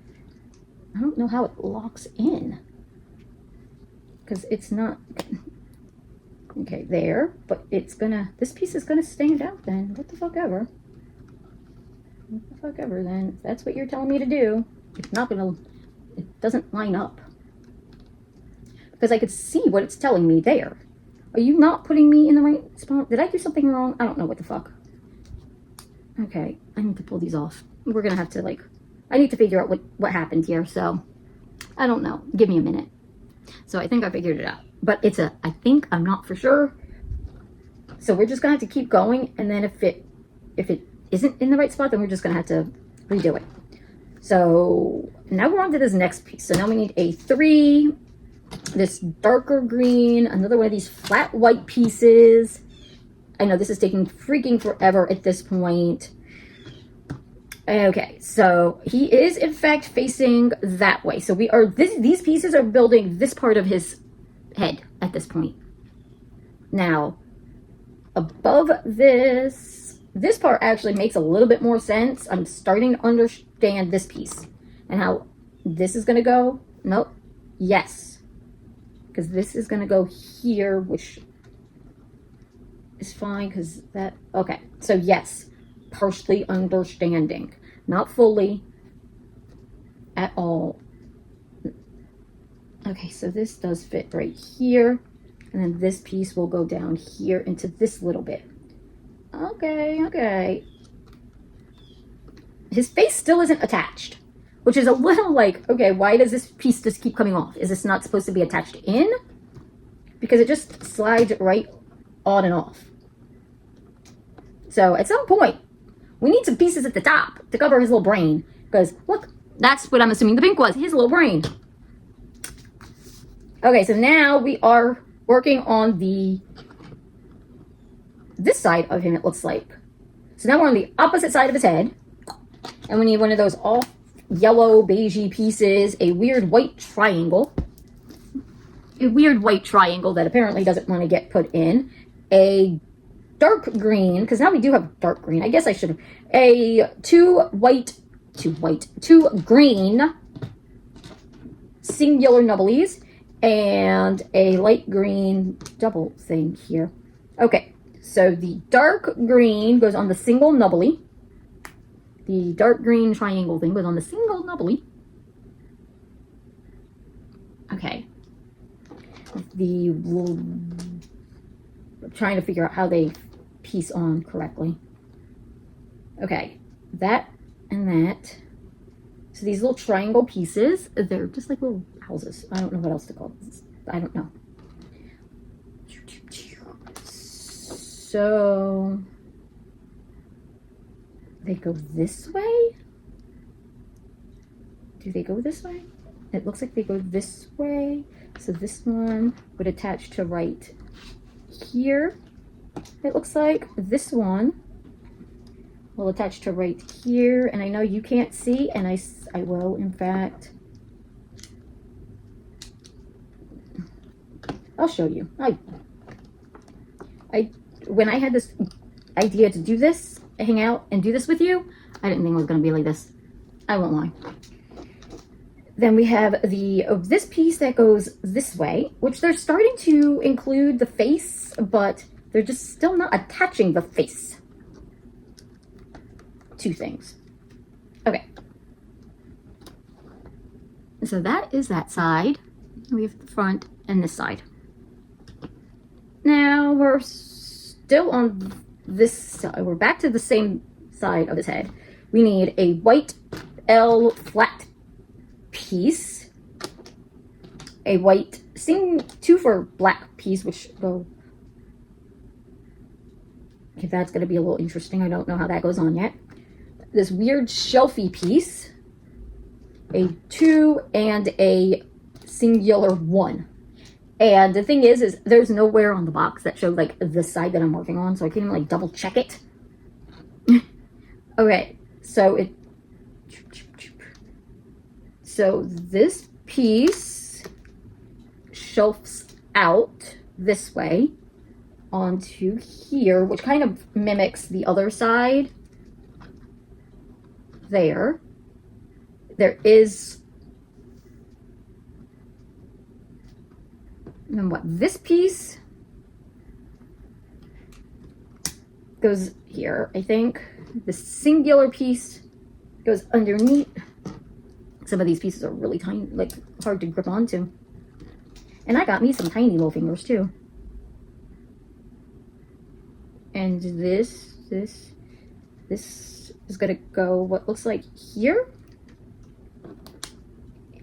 I don't know how it locks in, because it's not, okay, there, but this piece is gonna stand out then. What the fuck ever. What the fuck ever then. If that's what you're telling me to do, it's not gonna it doesn't line up. Because I could see what it's telling me there. Are you not putting me in the right spot? Did I do something wrong? I don't know what the fuck. Okay, I need to pull these off. We're gonna have to like, I need to figure out what happened here, so I don't know. Give me a minute. So I think I figured it out. But it's a, I think, I'm not for sure. So we're just gonna have to keep going, and then if it isn't in the right spot, then we're just gonna have to redo it. So now we're on to this next piece. So now we need a 3, this darker green, another one of these flat white pieces. I know this is taking freaking forever at this point. Okay, so he is in fact facing that way. So we are, these pieces are building this part of his head at this point. Now, above this part actually makes a little bit more sense. I'm starting to understand this piece and how this is going to go. Nope. Yes. Because this is going to go here, which is fine because that, okay. So yes, partially understanding. Not fully at all. Okay, so this does fit right here. And then this piece will go down here into this little bit. Okay, okay. His face still isn't attached, which is a little like, okay, why does this piece just keep coming off? Is this not supposed to be attached in? Because it just slides right on and off. So at some point, we need some pieces at the top to cover his little brain. Because, look, that's what I'm assuming the pink was, his little brain. Okay, so now we are working on this side of him, it looks like. So now we're on the opposite side of his head. And we need one of those all yellow, beigey pieces, a weird white triangle. A weird white triangle that apparently doesn't want to get put in. A dark green, because now we do have dark green. I guess I should have. Two green singular nubblies and a light green double thing here. Okay, so the dark green goes on the single nubbly. The dark green triangle thing goes on the single nubbly. Okay. I'm trying to figure out how they piece on correctly. Okay, that and that. So these little triangle pieces, they're just like little houses. I don't know what else to call this. I don't know. So they go this way? Do they go this way? It looks like they go this way. So this one would attach to right here. It looks like this one will attach to right here. And I know you can't see, and I will, in fact. I'll show you. When I had this idea to do this, hang out and do this with you, I didn't think it was going to be like this. I won't lie. Then we have this piece that goes this way, which they're starting to include the face, but they're just still not attaching the face to things. Okay. So that is that side. We have the front and this side. Now we're still on this side. We're back to the same side of his head. We need a white L flat piece, a white 2 for black piece, which go. Okay, that's going to be a little interesting. I don't know how that goes on yet. This weird shelfy piece, a 2 and a singular 1. And the thing is there's nowhere on the box that shows like the side that I'm working on, so I can't even like double check it. Okay, so this piece shelves out this way onto here, which kind of mimics the other side there. There is, and then what, this piece goes here, I think. The singular piece goes underneath Some of these pieces are really tiny, like hard to grip onto. And I got me some tiny little fingers too. And this is gonna go what looks like here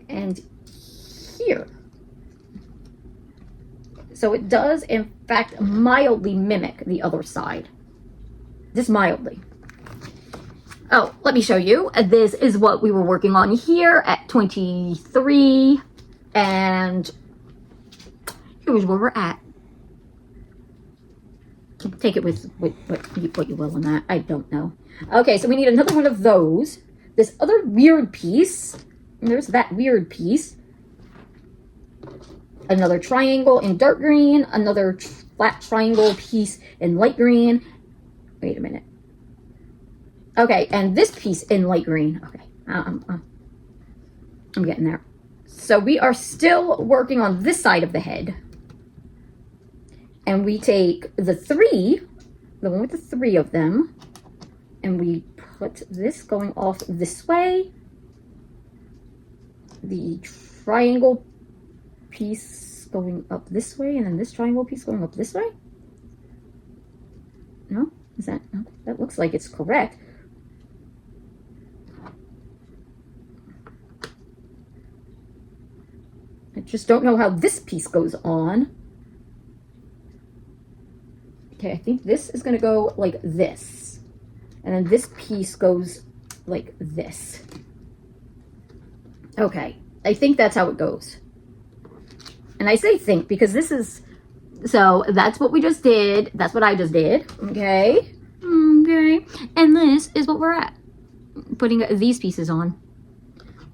and here. So it does, in fact, mildly mimic the other side. Just mildly. Oh, let me show you. This is what we were working on here at 23. And here's where we're at. Take it with what you will on that. I don't know. Okay, so we need another one of those. This other weird piece. There's that weird piece. Another triangle in dark green. Another flat triangle piece in light green. Wait a minute. Okay, and this piece in light green. Okay, I'm getting there. So we are still working on this side of the head. And we take the one with the 3 of them, and we put this going off this way. The triangle piece going up this way, and then this triangle piece going up this way. No? Is that, no, that looks like it's correct. I just don't know how this piece goes on. Okay, I think this is going to go like this. And then this piece goes like this. Okay, I think that's how it goes. And I say think because this is... So that's what we just did. That's what I just did. Okay. Okay. And this is what we're at. Putting these pieces on.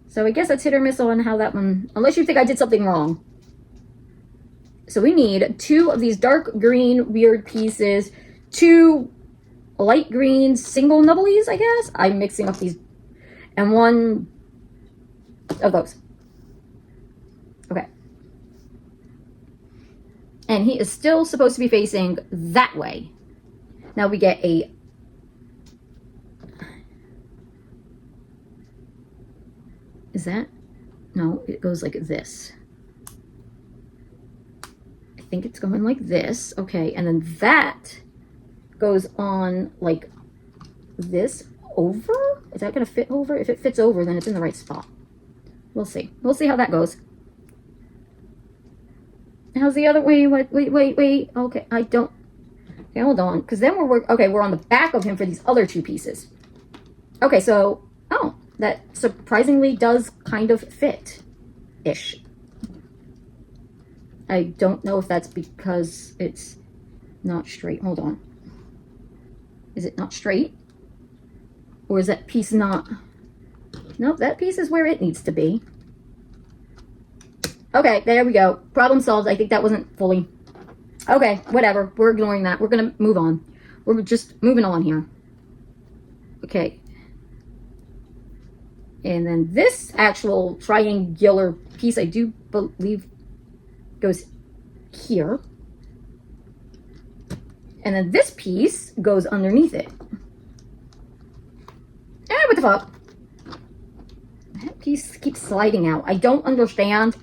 So I guess that's hit or miss on how that one... Unless you think I did something wrong. So we need 2 of these dark green weird pieces, 2 light green single nubblies, I guess. I'm mixing up these. And 1 of those. Okay. And he is still supposed to be facing that way. Now we get a... Is that? No, it goes like this. I think it's going like this. Okay, and then that goes on like this over? Is that going to fit over? If it fits over, then it's in the right spot. We'll see. We'll see how that goes. How's the other way? Wait. Okay, I don't... Okay, hold on. Because then we're on the back of him for these other 2 pieces. Okay, so... Oh, that surprisingly does kind of fit-ish. I don't know if that's because it's not straight. Hold on. Is it not straight? Or is that piece not... Nope, that piece is where it needs to be. Okay, there we go. Problem solved. I think that wasn't fully... Okay, whatever. We're ignoring that. We're going to move on. We're just moving on here. Okay. And then this actual triangular piece, I do believe, goes here. And then this piece goes underneath it. What the fuck? That piece keeps sliding out. I don't understand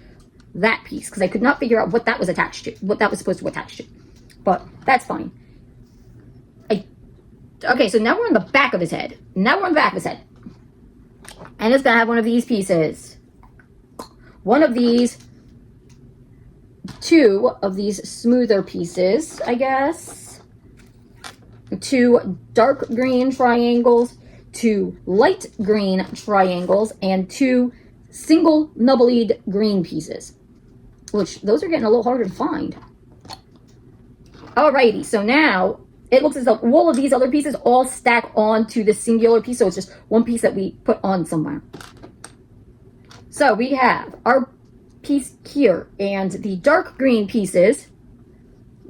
that piece because I could not figure out what that was attached to, what that was supposed to attach to. But that's fine. Okay, so now we're on the back of his head. Now we're on the back of his head. And it's gonna have one of these pieces. One of these, 2 of these smoother pieces, I guess. 2 dark green triangles, 2 light green triangles, and 2 single nubblied green pieces. Which, those are getting a little harder to find. Alrighty, so now it looks as though all of these other pieces all stack onto the singular piece, so it's just one piece that we put on somewhere. So we have our piece here, and the dark green pieces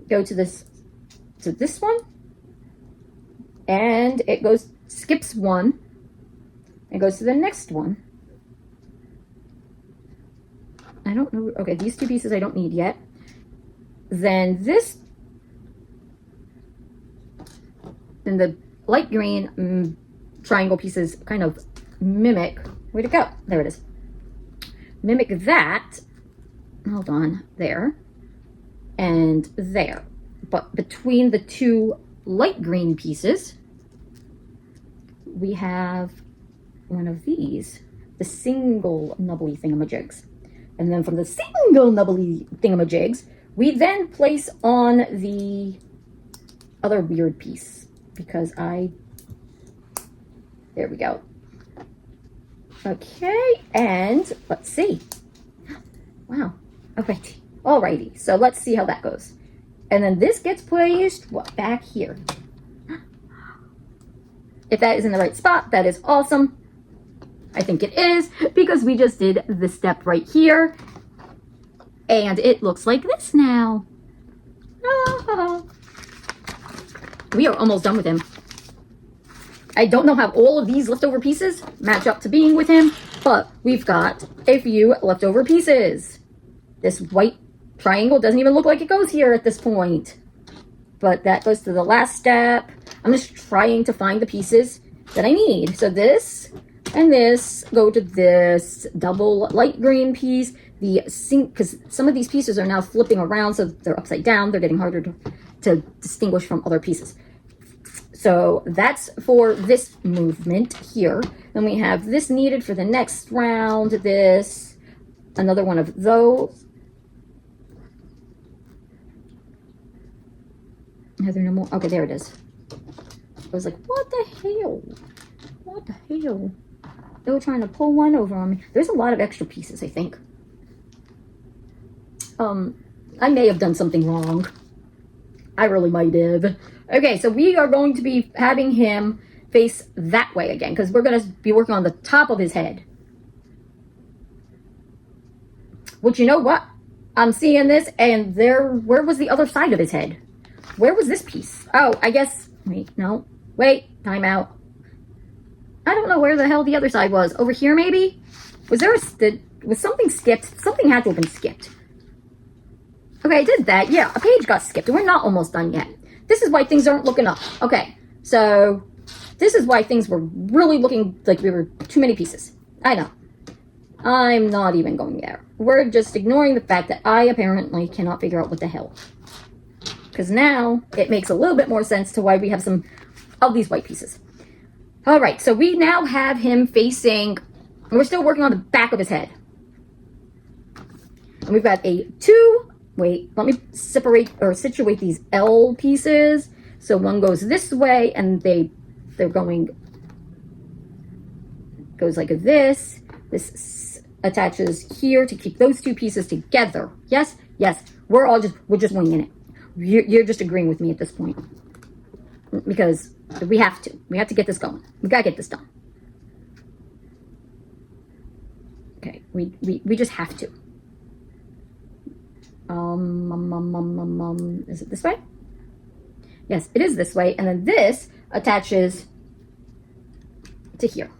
go to this one, and it skips 1, and goes to the next one. I don't know. Okay, these 2 pieces I don't need yet. Then this, then the light green triangle pieces kind of mimic. Where'd it go? There it is. mimic that. Hold on, there and there. But between the two light green pieces, we have one of these, the single nubbly thingamajigs. And then from the single nubbly thingamajigs, we then place on the other weird piece because there we go. Okay, and let's see. Wow. Alrighty. So let's see how that goes. And then this gets placed back here. If that is in the right spot, that is awesome. I think it is because we just did the step right here. And it looks like this now. Ah. We are almost done with him. I don't know how all of these leftover pieces match up to being with him, but we've got a few leftover pieces. This white triangle doesn't even look like it goes here at this point. But that goes to the last step. I'm just trying to find the pieces that I need. So this and this go to this double light green piece. Because some of these pieces are now flipping around, so they're upside down. They're getting harder to distinguish from other pieces. So that's for this movement here. Then we have this needed for the next round. This, another one of those. Are there no more? Okay, there it is. I was like, what the hell? What the hell? They were trying to pull one over on me. There's a lot of extra pieces, I think. I may have done something wrong. I really might have. Okay, so we are going to be having him face that way again, because we're going to be working on the top of his head. Which, you know what? I'm seeing this, and where was the other side of his head? Where was this piece? Oh, I guess, wait, time out. I don't know where the hell the other side was. Over here, maybe? Was something skipped? Something had to have been skipped. Okay, I did that. Yeah, a page got skipped, and we're not almost done yet. This is why things aren't looking up. Okay, so this is why things were really looking like we were too many pieces. I know. I'm not even going there. We're just ignoring the fact that I apparently cannot figure out what the hell. Because now it makes a little bit more sense to why we have some of these white pieces. All right, so we now have him facing, we're still working on the back of his head. And we've got wait, let me situate these L pieces. So one goes this way, and they're going, goes like this. This attaches here to keep those two pieces together. Yes, yes, we're just winging it. You're just agreeing with me at this point. Because we have to get this going. We gotta get this done. Okay, we just have to. Is it this way? Yes, it is this way. And then this attaches to here.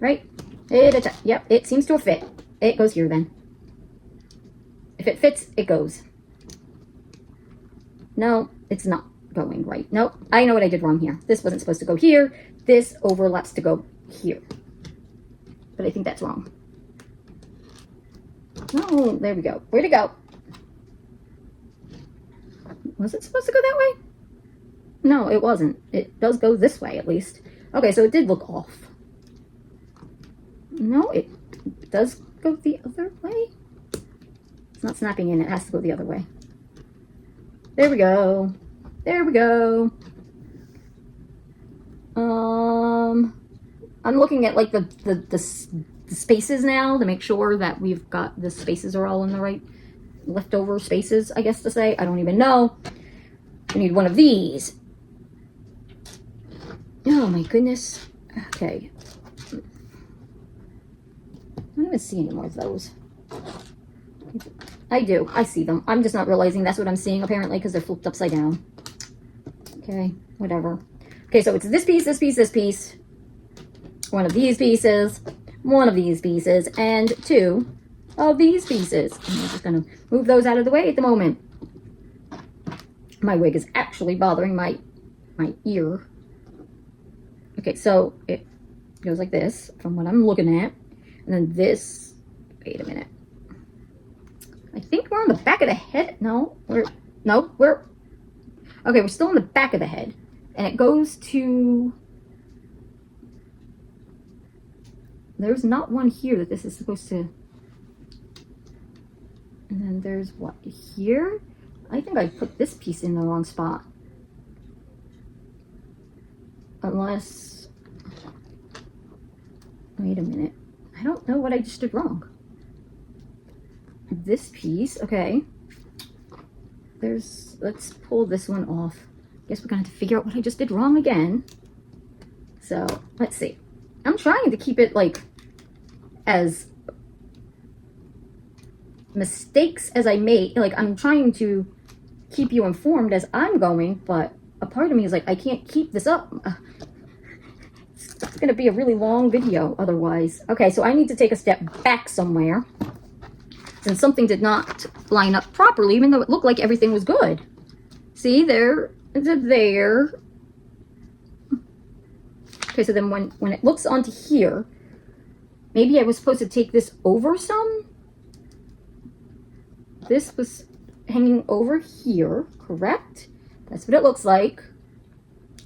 Right? Yep, it seems to have fit. It goes here then. If it fits, it goes. No, it's not going right. Nope, I know what I did wrong here. This wasn't supposed to go here. This overlaps to go here. But I think that's wrong. Oh, there we go. Where'd it go? Was it supposed to go that way? No, it wasn't. It does go this way, at least. Okay, so it did look off. No, it does go the other way. It's not snapping in. It has to go the other way. There we go. There we go. I'm looking at like the spaces now to make sure that we've got the spaces are all in the right leftover spaces, I guess to say. I don't even know. We need one of these. Oh my goodness. Okay. I don't even see any more of those. I do. I see them. I'm just not realizing that's what I'm seeing apparently because they're flipped upside down. Okay, whatever. Okay, so it's this piece, this piece, this piece. One of these pieces. One of these pieces. And two of these pieces. And I'm just going to move those out of the way at the moment. My wig is actually bothering my ear. Okay, so it goes like this from what I'm looking at. And then this, wait a minute. I think we're on the back of the head. No, we're okay, we're still on the back of the head. And it goes to, there's not one here that this is supposed to, and then there's what, here? I think I put this piece in the wrong spot. Unless, wait a minute. I don't know what I just did wrong. This piece, okay. Let's pull this one off. Guess we're gonna have to figure out what I just did wrong again. So, let's see. I'm trying to keep it like as mistakes as I make. Like, I'm trying to keep you informed as I'm going, but a part of me is like, I can't keep this up. It's gonna be a really long video otherwise. Okay, so I need to take a step back somewhere, since something did not line up properly, even though it looked like everything was good. See, there, there. Okay, so then when it looks onto here, maybe I was supposed to take this over some. This was hanging over here, correct? That's what it looks like.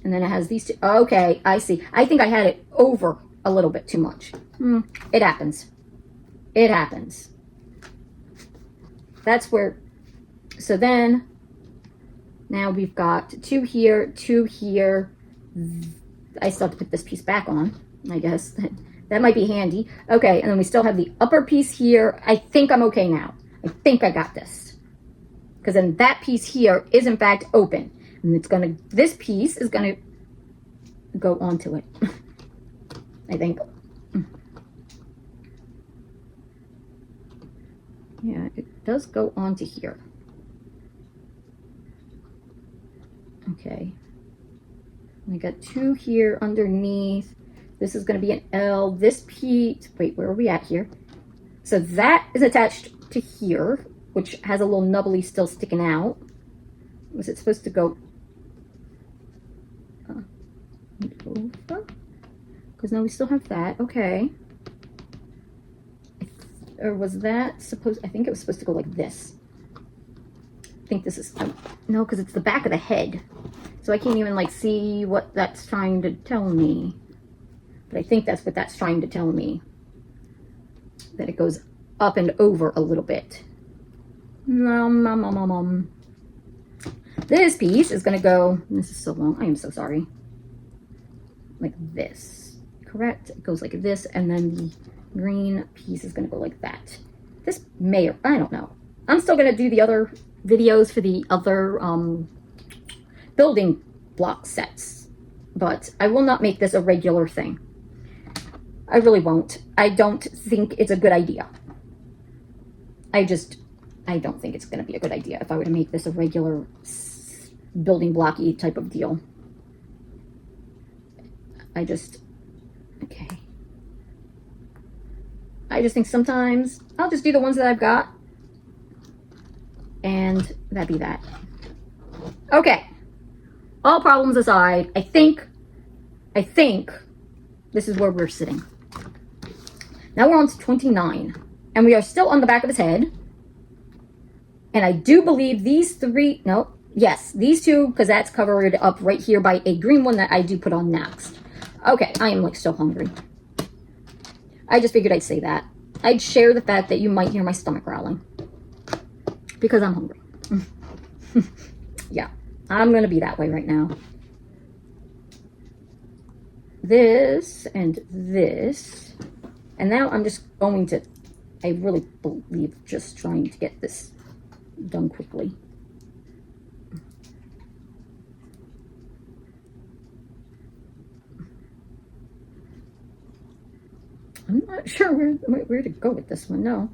And then it has these two. Okay, I see. I think I had it over a little bit too much. It happens. It happens. That's where, so then, now we've got two here, two here. I still have to put this piece back on, I guess. That might be handy. Okay, and then we still have the upper piece here. I think I'm okay now. I think I got this. Because then that piece here is in fact open. And it's gonna, this piece is gonna go onto it. I think. Yeah, it does go onto here. Okay. We got two here underneath. This is going to be an L. This piece, wait, where are we at here? So that is attached to here, which has a little nubbly still sticking out. Was it supposed to go over? Because now we still have that. Okay. Or was that supposed, I think it was supposed to go like this. I think this is, no, because it's the back of the head. So I can't even like see what that's trying to tell me. But I think that's what that's trying to tell me. That it goes up and over a little bit. This piece is gonna go, this is so long, I am so sorry. Like this, correct? It goes like this, and then the green piece is gonna go like that. This may, or I don't know. I'm still gonna do the other videos for the other building block sets, but I will not make this a regular thing. I really won't. I don't think it's a good idea. I don't think it's gonna be a good idea if I were to make this a regular building blocky type of deal. Okay. I just think sometimes I'll just do the ones that I've got, and that'd be that. Okay. All problems aside, I think this is where we're sitting. Now we're on to 29, and we are still on the back of his head. And I do believe these three, no, yes, these two, because that's covered up right here by a green one that I do put on next. Okay, I am like so hungry. I just figured I'd say that. I'd share the fact that you might hear my stomach growling. Because I'm hungry. Yeah, I'm going to be that way right now. This and this. And now I'm just going to, I really believe, just trying to get this done quickly. I'm not sure where to go with this one. No,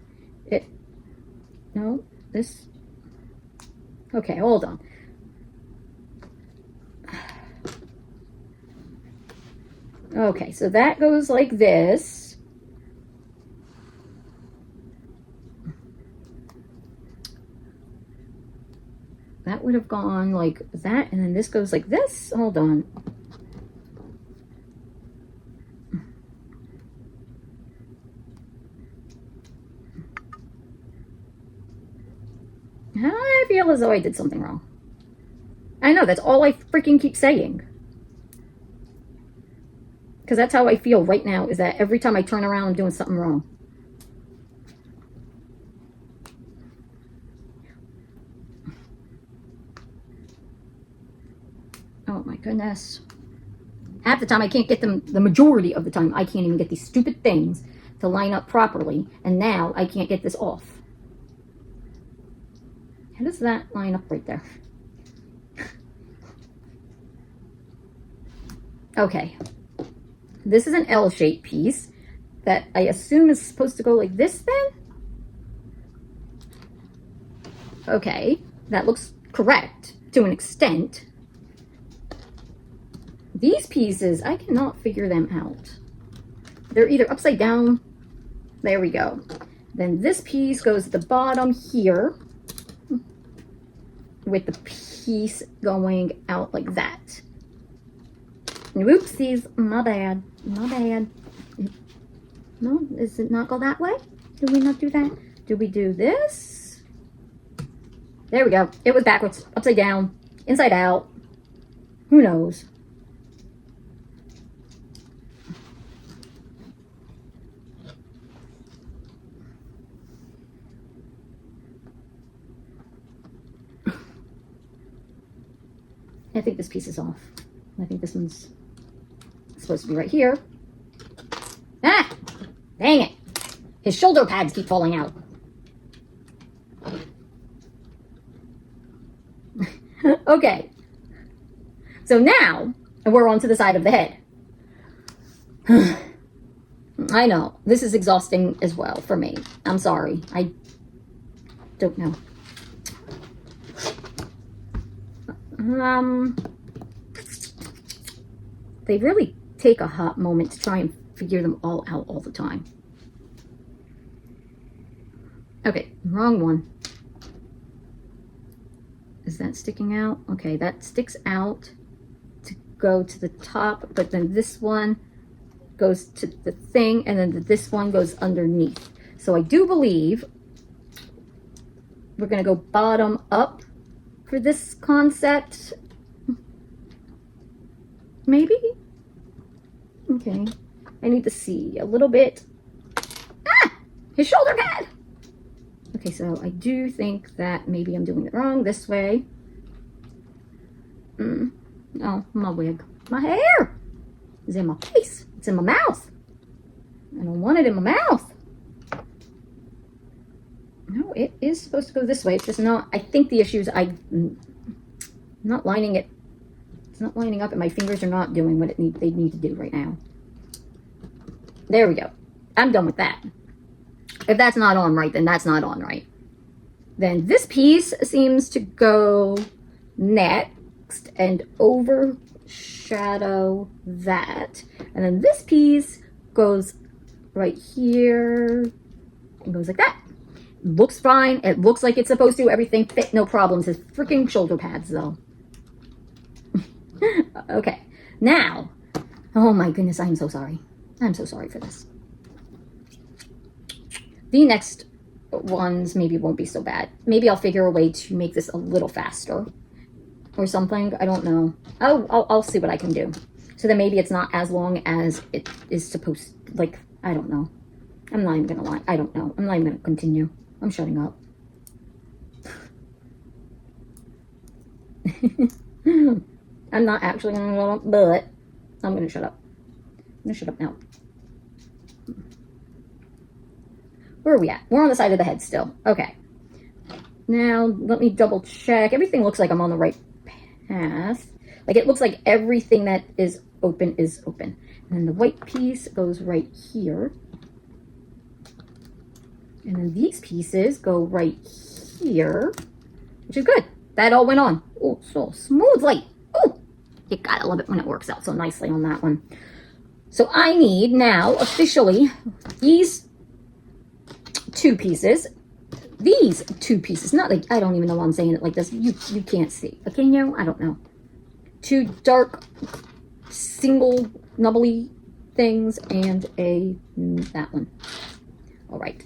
this. Okay, hold on. Okay, so that goes like this. That would have gone like that, and then this goes like this. Hold on. I feel as though I did something wrong. I know, that's all I freaking keep saying. Because that's how I feel right now, is that every time I turn around, I'm doing something wrong. Oh my goodness. Half the time I can't get them, the majority of the time, I can't even get these stupid things to line up properly. And now I can't get this off. How does that line up right there? Okay. This is an L-shaped piece that I assume is supposed to go like this then? Okay, that looks correct to an extent. These pieces, I cannot figure them out. They're either upside down. There we go. Then this piece goes at the bottom here with the piece going out like that. Whoopsies, my bad, my bad. No, does it not go that way? Did we not do that? Did we do this? There we go. It was backwards, upside down, inside out. Who knows? I think this piece is off. I think this one's supposed to be right here. Ah! Dang it! His shoulder pads keep falling out. Okay. So now, we're on to the side of the head. I know. This is exhausting as well for me. I'm sorry. I don't know. They really take a hot moment to try and figure them all out all the time. Okay, wrong one. Is that sticking out? Okay, that sticks out to go to the top, but then this one goes to the thing, and then this one goes underneath. So I do believe we're going to go bottom up for this concept. Maybe? Okay. I need to see a little bit. Ah! His shoulder pad! Okay, so I do think that maybe I'm doing it wrong this way. Oh, my wig. My hair is in my face. It's in my mouth. I don't want it in my mouth. No, it is supposed to go this way. It's just not. I think the issue is I'm not lining it. It's not lining up, and my fingers are not doing what they need to do right now. There we go. I'm done with that. If that's not on right, then that's not on right. Then this piece seems to go next and overshadow that. And then this piece goes right here and goes like that. Looks fine. It looks like it's supposed to. Everything fit, no problems. His freaking shoulder pads, though. Okay. Now, oh my goodness, I'm so sorry. I'm so sorry for this. The next ones maybe won't be so bad. Maybe I'll figure a way to make this a little faster or something. I don't know. I'll see what I can do. So then maybe it's not as long as it is supposed, like, I don't know. I'm not even going to lie. I don't know. I'm not even going to continue. I'm shutting up. I'm not actually going to shut up, but I'm going to shut up. I'm going to shut up now. Where are we at? We're on the side of the head still. Okay. Now, let me double check. Everything looks like I'm on the right path. Like, it looks like everything that is open is open. And then the white piece goes right here. And then these pieces go right here, which is good. That all went on. Oh, so smoothly. Oh, you gotta love it when it works out so nicely on that one. So I need now, officially, these two pieces. These two pieces. Not like, I don't even know why I'm saying it like this. You can't see. But can you? I don't know. Two dark, single, nubbly things and that one. All right.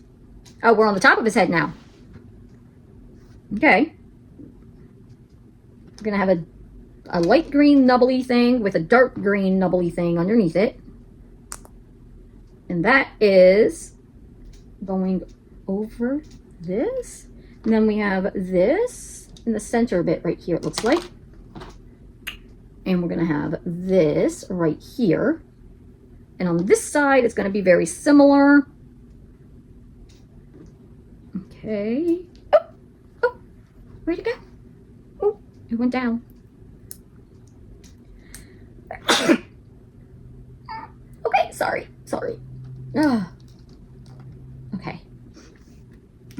Oh, we're on the top of his head now. Okay. We're going to have a light green nubbly thing with a dark green nubbly thing underneath it. And that is going over this. And then we have this in the center bit right here, it looks like. And we're going to have this right here. And on this side, it's going to be very similar. Okay. Oh, where'd it go? Oh, it went down. Okay, sorry. Oh. Okay.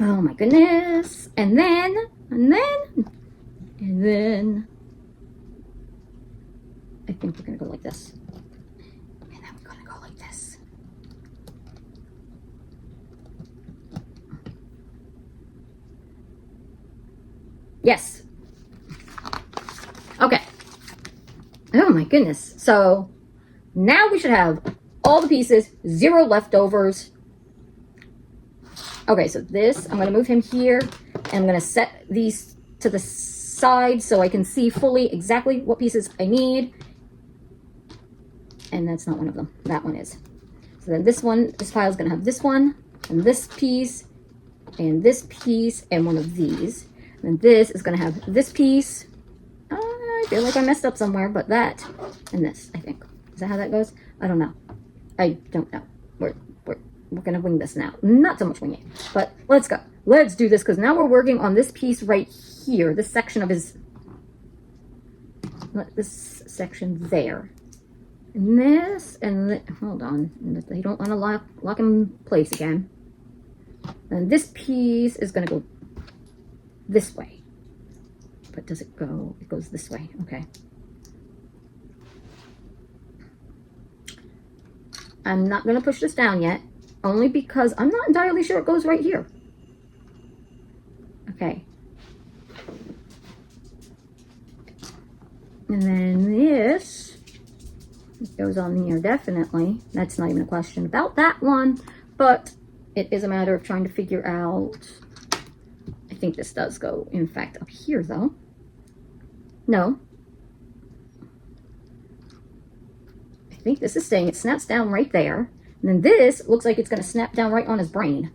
Oh my goodness. And then, I think we're gonna go like this. And then we're gonna go like this. Yes. Okay. Oh my goodness. So now we should have all the pieces, 0 leftovers. Okay, so this, I'm gonna move him here, and I'm gonna set these to the side so I can see fully exactly what pieces I need. And that's not one of them, that one is. So then this file is gonna have this one, and this piece, and one of these. And this is gonna have this piece. I feel like I messed up somewhere, but that, and this, I think. Is that how that goes? I don't know. I don't know. We're gonna wing this now. Not so much wing it, but let's go. Let's do this, because now we're working on this piece right here, this section of his, this section there. And this, and hold on, they don't want to lock in place again. And this piece is gonna go this way. But does it go? It goes this way. Okay. I'm not gonna push this down yet, only because I'm not entirely sure it goes right here. Okay. And then this goes on here, definitely. That's not even a question about that one, but it is a matter of trying to figure out. I think this does go, in fact, up here, though. No. I think this is saying it snaps down right there. And then this looks like it's going to snap down right on his brain.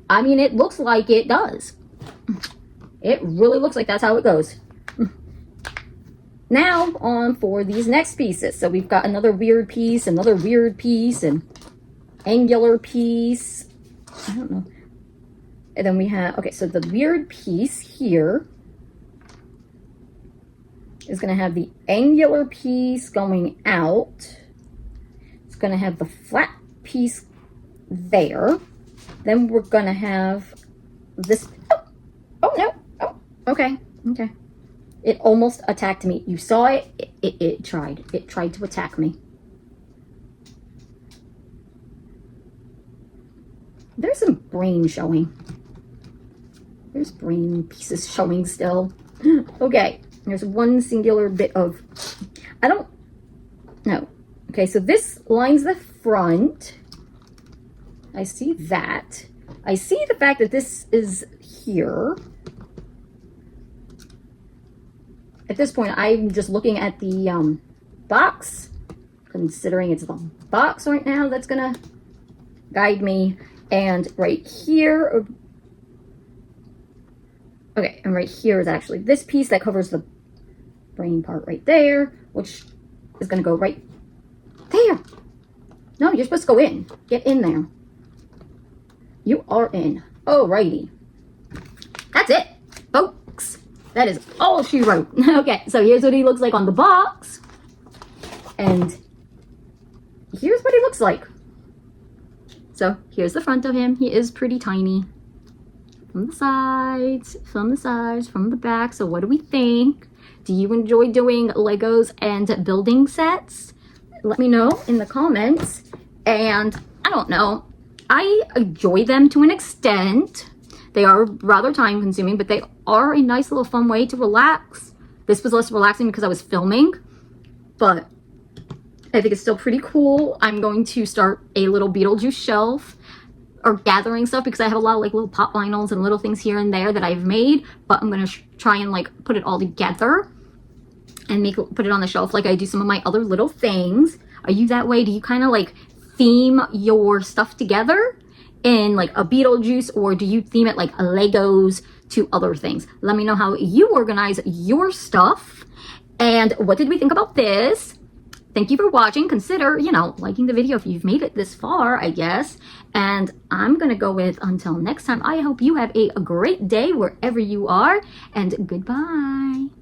I mean, it looks like it does. It really looks like that's how it goes. Now, on for these next pieces. So we've got another weird piece, and angular piece. I don't know. And then we have, okay, so the weird piece here is going to have the angular piece going out. It's going to have the flat piece there. Then we're going to have this. Oh no. Oh, okay. Okay. It almost attacked me. You saw it. It tried. It tried to attack me. There's some brain showing. There's brain pieces showing still. Okay. There's one singular bit of, I don't know. Okay, so this lines the front. I see that. I see the fact that this is here. At this point, I'm just looking at the box, considering it's the box right now that's gonna guide me. And right here, okay, and right here is actually this piece that covers the brain part right there, which is gonna go right there. No, you're supposed to go in. Get in there. You are in. Alrighty. That's it, folks. That is all she wrote. Okay, so here's what he looks like on the box. And here's what he looks like. So here's the front of him. He is pretty tiny. From the sides, from the back. So what do we think? Do you enjoy doing Legos and building sets? Let me know in the comments. And I don't know. I enjoy them to an extent. They are rather time consuming, but they are a nice little fun way to relax. This was less relaxing because I was filming, but I think it's still pretty cool. I'm going to start a little Beetlejuice shelf or gathering stuff because I have a lot of like little pop vinyls and little things here and there that I've made, but I'm going to try and like put it all together and put it on the shelf like I do some of my other little things. Are you that way? Do you kind of like theme your stuff together in like a Beetlejuice, or do you theme it like Legos to other things? Let me know how you organize your stuff. And what did we think about this? Thank you for watching. Consider, you know, liking the video if you've made it this far, I guess. And I'm going to go with until next time. I hope you have a great day wherever you are. And goodbye.